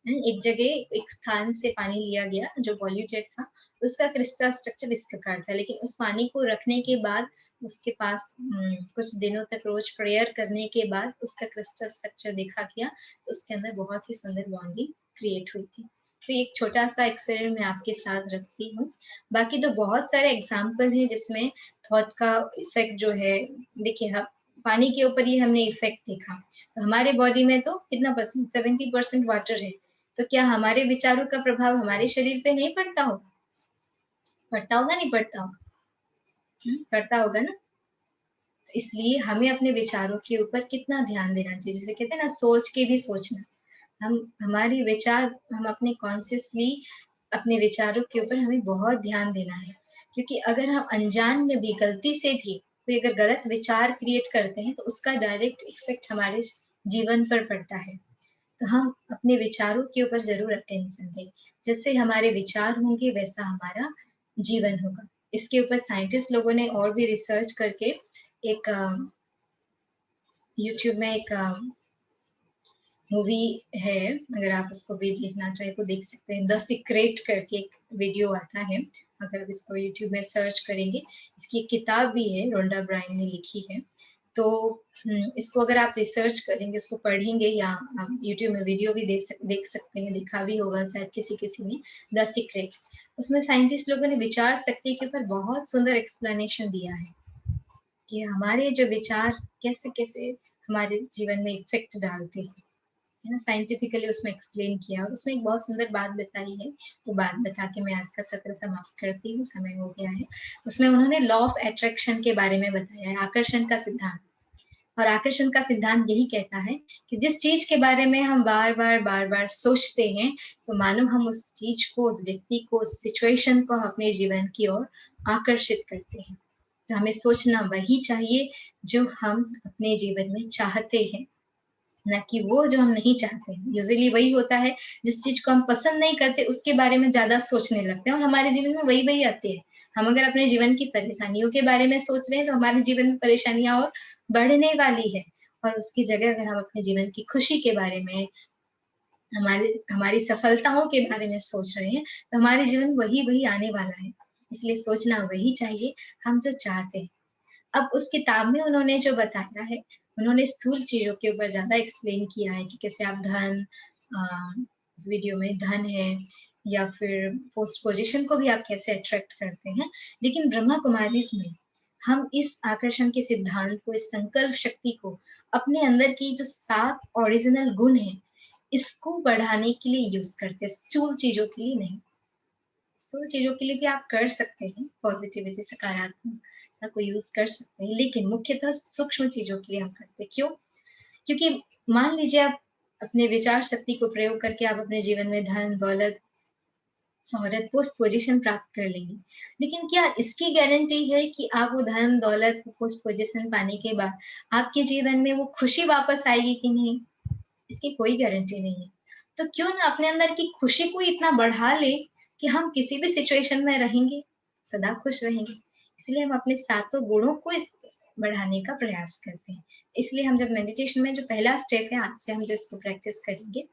एक जगह, एक स्थान से पानी लिया गया जो पॉल्यूटेड था, उसका क्रिस्टल स्ट्रक्चर इस प्रकार था, लेकिन उस पानी को रखने के बाद उसके पास कुछ दिनों तक रोज प्रेयर करने के बाद उसका क्रिस्टल स्ट्रक्चर देखा गया, तो उसके अंदर बहुत ही सुंदर बॉन्डिंग क्रिएट हुई थी। तो एक छोटा सा एक्सपेरिमेंट मैं आपके साथ रखती हूँ। बाकी तो बहुत सारे एग्जाम्पल हैं जिसमें थॉट का इफेक्ट जो है, देखिए, पानी के ऊपर ही हमने इफेक्ट देखा। तो हमारे बॉडी में तो कितना परसेंट, 70% वाटर है, तो क्या हमारे विचारों का प्रभाव हमारे शरीर पे नहीं पड़ता होगा? पड़ता होगा, नहीं पड़ता होगा? पड़ता होगा ना। इसलिए हमें अपने विचारों के ऊपर कितना ध्यान देना चाहिए। जैसे कहते हैं ना, सोच के भी सोचना। हमारे विचार, हम अपने कॉन्शियसली अपने विचारों के ऊपर हमें बहुत ध्यान देना है, क्योंकि अगर हम अनजान में भी, गलती से भी कोई अगर गलत विचार क्रिएट करते हैं, तो उसका डायरेक्ट इफेक्ट हमारे जीवन पर पड़ता है। तो हम अपने विचारों के ऊपर जरूर अटेंशन दें। जैसे हमारे विचार होंगे वैसा हमारा जीवन होगा। इसके ऊपर साइंटिस्ट लोगों ने और भी रिसर्च करके एक यूट्यूब में एक मूवी है, अगर आप उसको भी देखना चाहे तो देख सकते हैं। द सीक्रेट करके एक वीडियो आता है, अगर आप इसको यूट्यूब में सर्च करेंगे। इसकी एक किताब भी है, रोंडा ब्रायन ने लिखी है। तो इसको अगर आप रिसर्च करेंगे, उसको पढ़ेंगे, या आप यूट्यूब में वीडियो भी देख सकते हैं, देखा भी होगा शायद किसी ने, द सीक्रेट। उसमें साइंटिस्ट लोगों ने विचार शक्ति के ऊपर बहुत सुंदर एक्सप्लेनेशन दिया है कि हमारे जो विचार कैसे कैसे हमारे जीवन में इफेक्ट डालते हैं, है ना। साइंटिफिकली उसमें एक्सप्लेन किया, और उसमें एक बहुत सुंदर बात बताई है। वो बात बता के मैं आज का सत्र समाप्त करती हूँ, समय हो गया है। उसमें उन्होंने लॉ ऑफ अट्रैक्शन के बारे में बताया है, आकर्षण का सिद्धांत। और आकर्षण का सिद्धांत यही कहता है कि जिस चीज के बारे में हम बार बार सोचते हैं, तो मानो हम उस चीज को, उस व्यक्ति को, उस सिचुएशन को हम अपने जीवन की ओर आकर्षित करते हैं। तो हमें सोचना वही चाहिए जो हम अपने जीवन में चाहते हैं, ना कि वो जो हम नहीं चाहते हैं। यूजुअली वही होता है, जिस चीज को हम पसंद नहीं करते उसके बारे में ज्यादा सोचने लगते हैं, और हमारे जीवन में वही आती है। हम अगर अपने जीवन की परेशानियों के बारे में सोच रहे हैं, तो हमारे जीवन में परेशानियां और बढ़ने वाली है। और उसकी जगह अगर हम अपने जीवन की खुशी के बारे में, हमारी सफलताओं के बारे में सोच रहे हैं, तो हमारे जीवन में वही आने वाला है। इसलिए सोचना वही चाहिए हम जो चाहते हैं। अब उस किताब में उन्होंने जो बताया है, उन्होंने स्थूल चीजों के ऊपर ज्यादा एक्सप्लेन किया है कि कैसे आप धन, इस वीडियो में धन है, या फिर पोस्ट पोजीशन को भी आप कैसे अट्रैक्ट करते हैं। लेकिन ब्रह्मा कुमारीज में हम इस आकर्षण के सिद्धांत को, इस संकल्प शक्ति को, अपने अंदर की जो 7 ओरिजिनल गुण है, इसको बढ़ाने के लिए यूज करते हैं, स्थूल चीजों के लिए नहीं। स्थूल चीजों के लिए भी आप कर सकते हैं, पॉजिटिविटी, सकारात्मकता को यूज कर सकते हैं, लेकिन मुख्यतः सूक्ष्म चीजों के लिए हम करते हैं। क्यों? क्योंकि मान लीजिए आप अपने विचार शक्ति को प्रयोग करके आप अपने जीवन में धन, दौलत, शोहरत, पोस्ट पोजीशन प्राप्त कर लेंगे, लेकिन क्या इसकी गारंटी है कि आप वो धन, दौलत, पोस्ट पोजीशन पाने के बाद आपके जीवन में वो खुशी वापस आएगी कि नहीं? इसकी कोई गारंटी नहीं है। तो क्यों ना अपने अंदर की खुशी को इतना बढ़ा ले कि हम किसी भी सिचुएशन में रहेंगे, सदा खुश रहेंगे। इसलिए हम अपने 7 गुणों को बढ़ाने का प्रयास करते हैं। इसलिए हम जब मेडिटेशन में जो पहला स्टेप है, आज से हम जो इसको प्रैक्टिस करेंगे,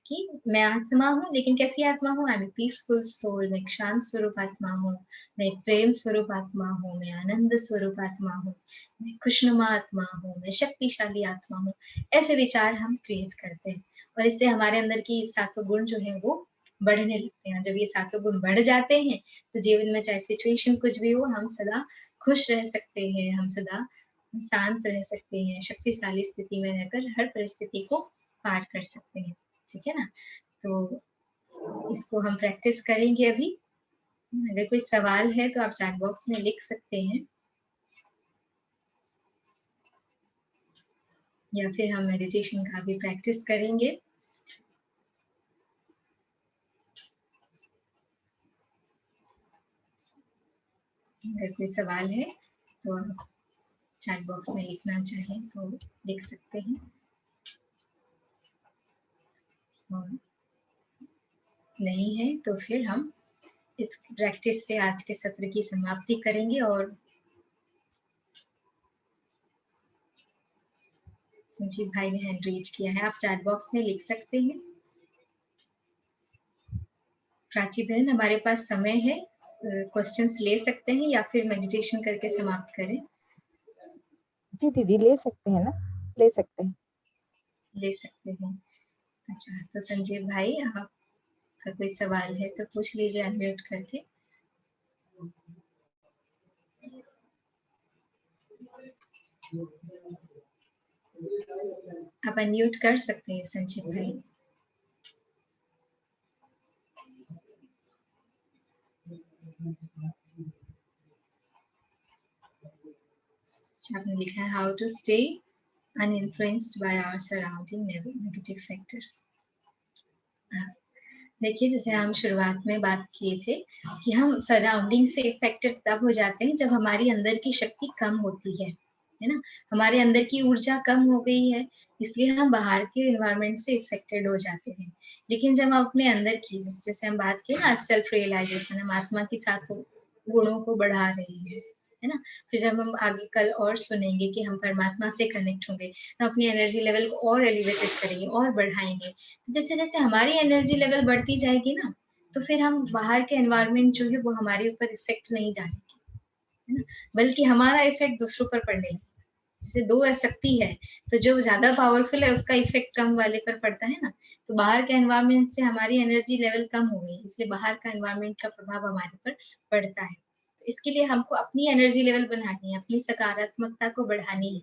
कि मैं आत्मा हूँ, लेकिन कैसी आत्मा हूँ? आई एम पीसफुल सोल, मैं एक शांत स्वरूप आत्मा हूँ, मैं एक प्रेम स्वरूप आत्मा हूँ, मैं आनंद स्वरूप आत्मा हूँ, मैं खुशनुमा आत्मा हूँ, मैं शक्तिशाली आत्मा हूँ। ऐसे विचार हम क्रिएट करते हैं और इससे हमारे अंदर की सातों गुण जो है वो बढ़ने लगते हैं। जब ये सातों गुण बढ़ जाते हैं तो जीवन में चाहे सिचुएशन कुछ भी हो, हम सदा खुश रह सकते हैं, हम सदा शांत रह सकते हैं, शक्तिशाली स्थिति में रहकर हर परिस्थिति को पार कर सकते हैं। ठीक है ना? तो इसको हम प्रैक्टिस करेंगे अभी। अगर कोई सवाल है तो आप चैट बॉक्स में लिख सकते हैं या फिर हम मेडिटेशन का भी प्रैक्टिस करेंगे। अगर कोई सवाल है तो आप चैट बॉक्स में लिखना चाहें तो लिख सकते हैं और नहीं है तो फिर हम इस प्रैक्टिस से आज के सत्र की समाप्ति करेंगे। और संजीव भाई ने हैंड रेज किया है, आप चैट बॉक्स में लिख सकते हैं। प्राची बहन, हमारे पास समय है, क्वेश्चंस ले सकते हैं या फिर मेडिटेशन करके समाप्त करें? जी दीदी ले सकते हैं ना, ले सकते हैं। ले सकते हैं। अच्छा, तो संजीव भाई आपका कोई सवाल है तो पूछ लीजिए अनम्यूट करके। आप अनम्यूट कर सकते हैं संजीव भाई। अच्छा, आपने लिखा है how to stay uninfluenced by our surrounding negative factors. देखिए, जैसे हम शुरुआत में बात किए थे कि हम सराउंडिंग से इफेक्टेड तब हो जाते हैं जब हमारी अंदर की शक्ति कम होती है ना? हमारे अंदर की ऊर्जा कम हो गई है, इसलिए हम बाहर के एनवायरनमेंट से इफेक्टेड हो जाते हैं। लेकिन जब हम अपने अंदर की, जैसे हम बात किए ना सेल्फ रियलाइजेशन, हम आत्मा की सातों गुणों को बढ़ा रहे हैं, है ना? फिर जब हम आगे कल और सुनेंगे कि हम परमात्मा से कनेक्ट होंगे, हम अपनी एनर्जी लेवल को और एलिवेटेड करेंगे और बढ़ाएंगे। जैसे-जैसे हमारी एनर्जी लेवल बढ़ती जाएगी ना, तो फिर हम बाहर के एनवायरनमेंट जो है वो हमारे ऊपर इफ़ेक्ट नहीं डालेंगे, है ना? बल्कि हमारा इफ़ेक्ट दूसरों पर पड़ने लगेगा। जैसे 2 शक्ति है, तो जो ज़्यादा पावरफुल है उसका इफ़ेक्ट कम वाले पर पड़ता है ना, तो बाहर के एनवायरनमेंट से हमारी एनर्जी लेवल कम हो गई, इसलिए बाहर का एनवायरनमेंट का प्रभाव हमारे पर पड़ता है। तो इसके लिए हमको अपनी एनर्जी लेवल बढ़ानी है, अपनी सकारात्मकता को बढ़ानी है।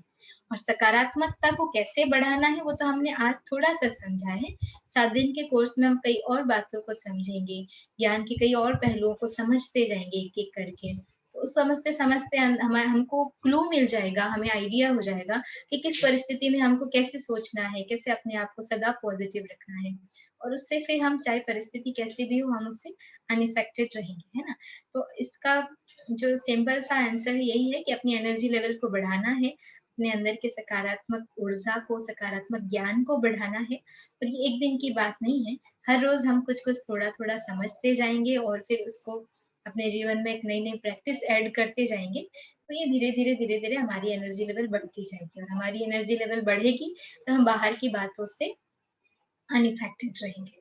और सकारात्मकता को कैसे बढ़ाना है वो तो हमने आज थोड़ा-सा समझा है। 7 दिन के कोर्स में हम कई और बातों को समझेंगे, ज्ञान के कई और पहलुओं को समझते जाएँगे एक-एक करके। तो समझते-समझते हमको क्लू मिल जाएगा, हमें आइडिया हो जाएगा कि किस परिस्थिति में हमको कैसे सोचना है, कैसे अपने आप को सदा पॉजिटिव रखना है। और उससे फिर हम चाहे परिस्थिति कैसी भी हो, हम उससे अनइफेक्टेड रहेंगे, है ना? तो इसका जो सिंपल सा आंसर यही है कि अपनी एनर्जी लेवल को बढ़ाना है, अपने अंदर के सकारात्मक ऊर्जा को, सकारात्मक ज्ञान को बढ़ाना है। और ये एक दिन की बात नहीं है, हर रोज़ हम कुछ-कुछ थोड़ा-थोड़ा समझते जाएँगे और फिर उसको अपने जीवन में एक नई-नई प्रैक्टिस ऐड करते जाएँगे, तो ये धीरे-धीरे, धीरे-धीरे हमारी एनर्जी लेवल बढ़ती जाएगी और हमारी एनर्जी लेवल बढ़ेगी, तो हम बाहर की बातों से अनइफेक्टेड रहेंगे,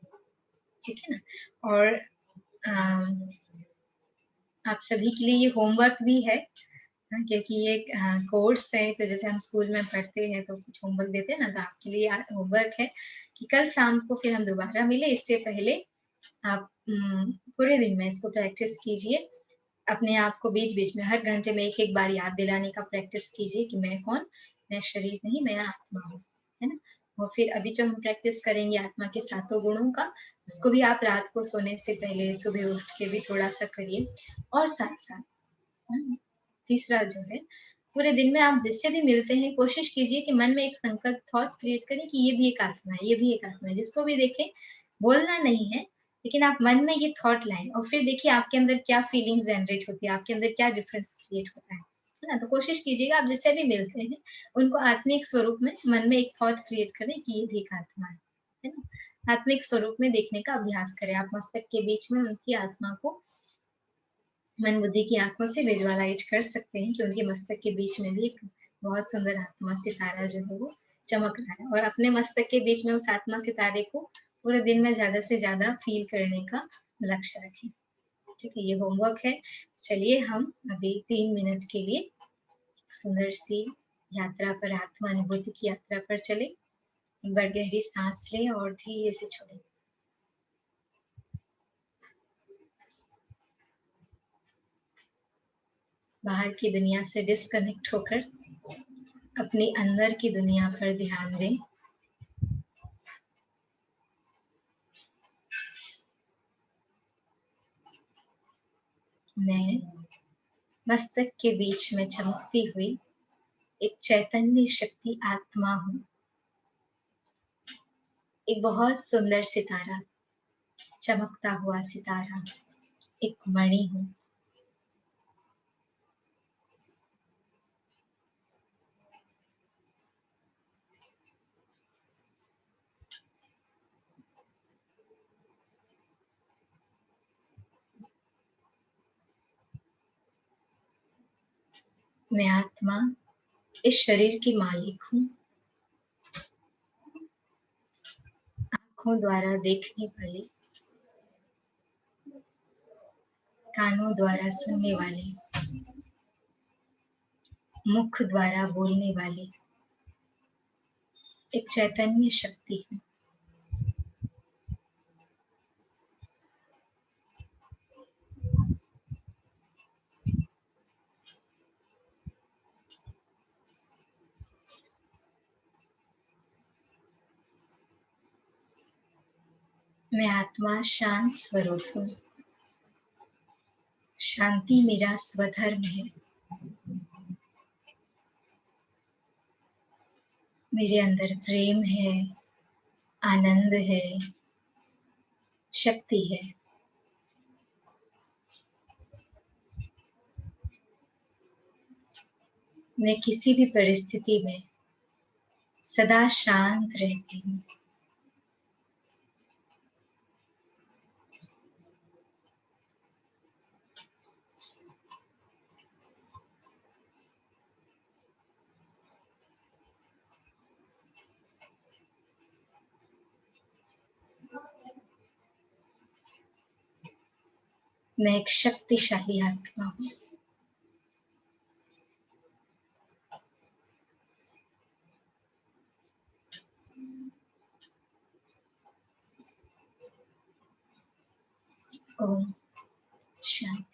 ठीक है ना? और आप सभी के लिए ये होमवर्क भी है, क्योंकि ये कोर्स है, तो जैसे हम स्कूल में पढ़ते हैं तो कुछ होमवर्क देते हैं ना, तो आपके लिए होमवर्क है कि कल शाम को फिर हम दोबारा मिले, इससे पहले आप पूरे दिन में इसको प्रैक्टिस कीजिए। अपने आप को बीच-बीच में हर घंटे में एक-एक बार याद दिलाने का प्रैक्टिस कीजिए कि मैं कौन? मैं शरीर नहीं, मैं आत्मा हूँ, है ना? और फिर अभी जो हम प्रैक्टिस करेंगे आत्मा के सातों गुणों का, उसको भी आप रात को सोने से पहले सुबह उठ के भी थोड़ा-सा करिए। और साथ-साथ तीसरा जो है, पूरे दिन में आप जिससे भी मिलते हैं, कोशिश कीजिए कि मन में एक संकल्प थॉट क्रिएट करें कि ये भी एक आत्मा है, ये भी एक आत्मा है। जिसको भी देखें, बोलना नहीं है, लेकिन आप मन में ये थॉट लाएँ और फिर देखिए आपके अंदर क्या फीलिंग्स जनरेट होती है, आपके अंदर क्या डिफरेंस क्रिएट होता है ना? तो कोशिश कीजिएगा आप जिससे भी मिलते हैं, उनको आत्मिक स्वरूप में मन में एक थॉट क्रिएट करें कि ये भी एक आत्मा है ना? आत्मिक स्वरूप में देखने का अभ्यास करें। आप मस्तक के बीच में उनकी आत्मा को मन बुद्धि की आँखों से विजुअलाइज़ कर सकते हैं कि उनके मस्तक के बीच में भी एक बहुत सुंदर आत्मा सितारा जो है वो चमक रहा है और अपने मस्तक के बीच में उस आत्मा सितारे को पूरे दिन में ज़्यादा से ज़्यादा फील करने का लक्ष्य रखें। ठीक है, ये होमवर्क है। चलिए हम अभी 3 मिनट के लिए एक सुंदर सी यात्रा पर, आत्मा अनुभूति की यात्रा पर चले। एक बार गहरी सांस लें और धीरे से छोड़ें। बाहर की दुनिया से डिस्कनेक्ट होकर अपने अंदर की दुनिया पर ध्यान दें। मैं मस्तक के बीच में चमकती हुई एक चैतन्य शक्ति आत्मा हूँ। एक बहुत सुंदर सितारा, चमकता हुआ सितारा, एक मणि हूँ। मैं आत्मा इस शरीर की मालिक हूँ। आँखों द्वारा देखने वाली, कानों द्वारा सुनने वाली, मुख द्वारा बोलने वाली एक चैतन्य शक्ति हूँ। मैं आत्मा शांत स्वरूप हूँ। शांति मेरा स्वधर्म है। मेरे अंदर प्रेम है, आनंद है, शक्ति है। मैं किसी भी परिस्थिति में सदा शांत रहती हूँ। मैं एक शक्तिशाली आत्मा हूँ। ओम शांति।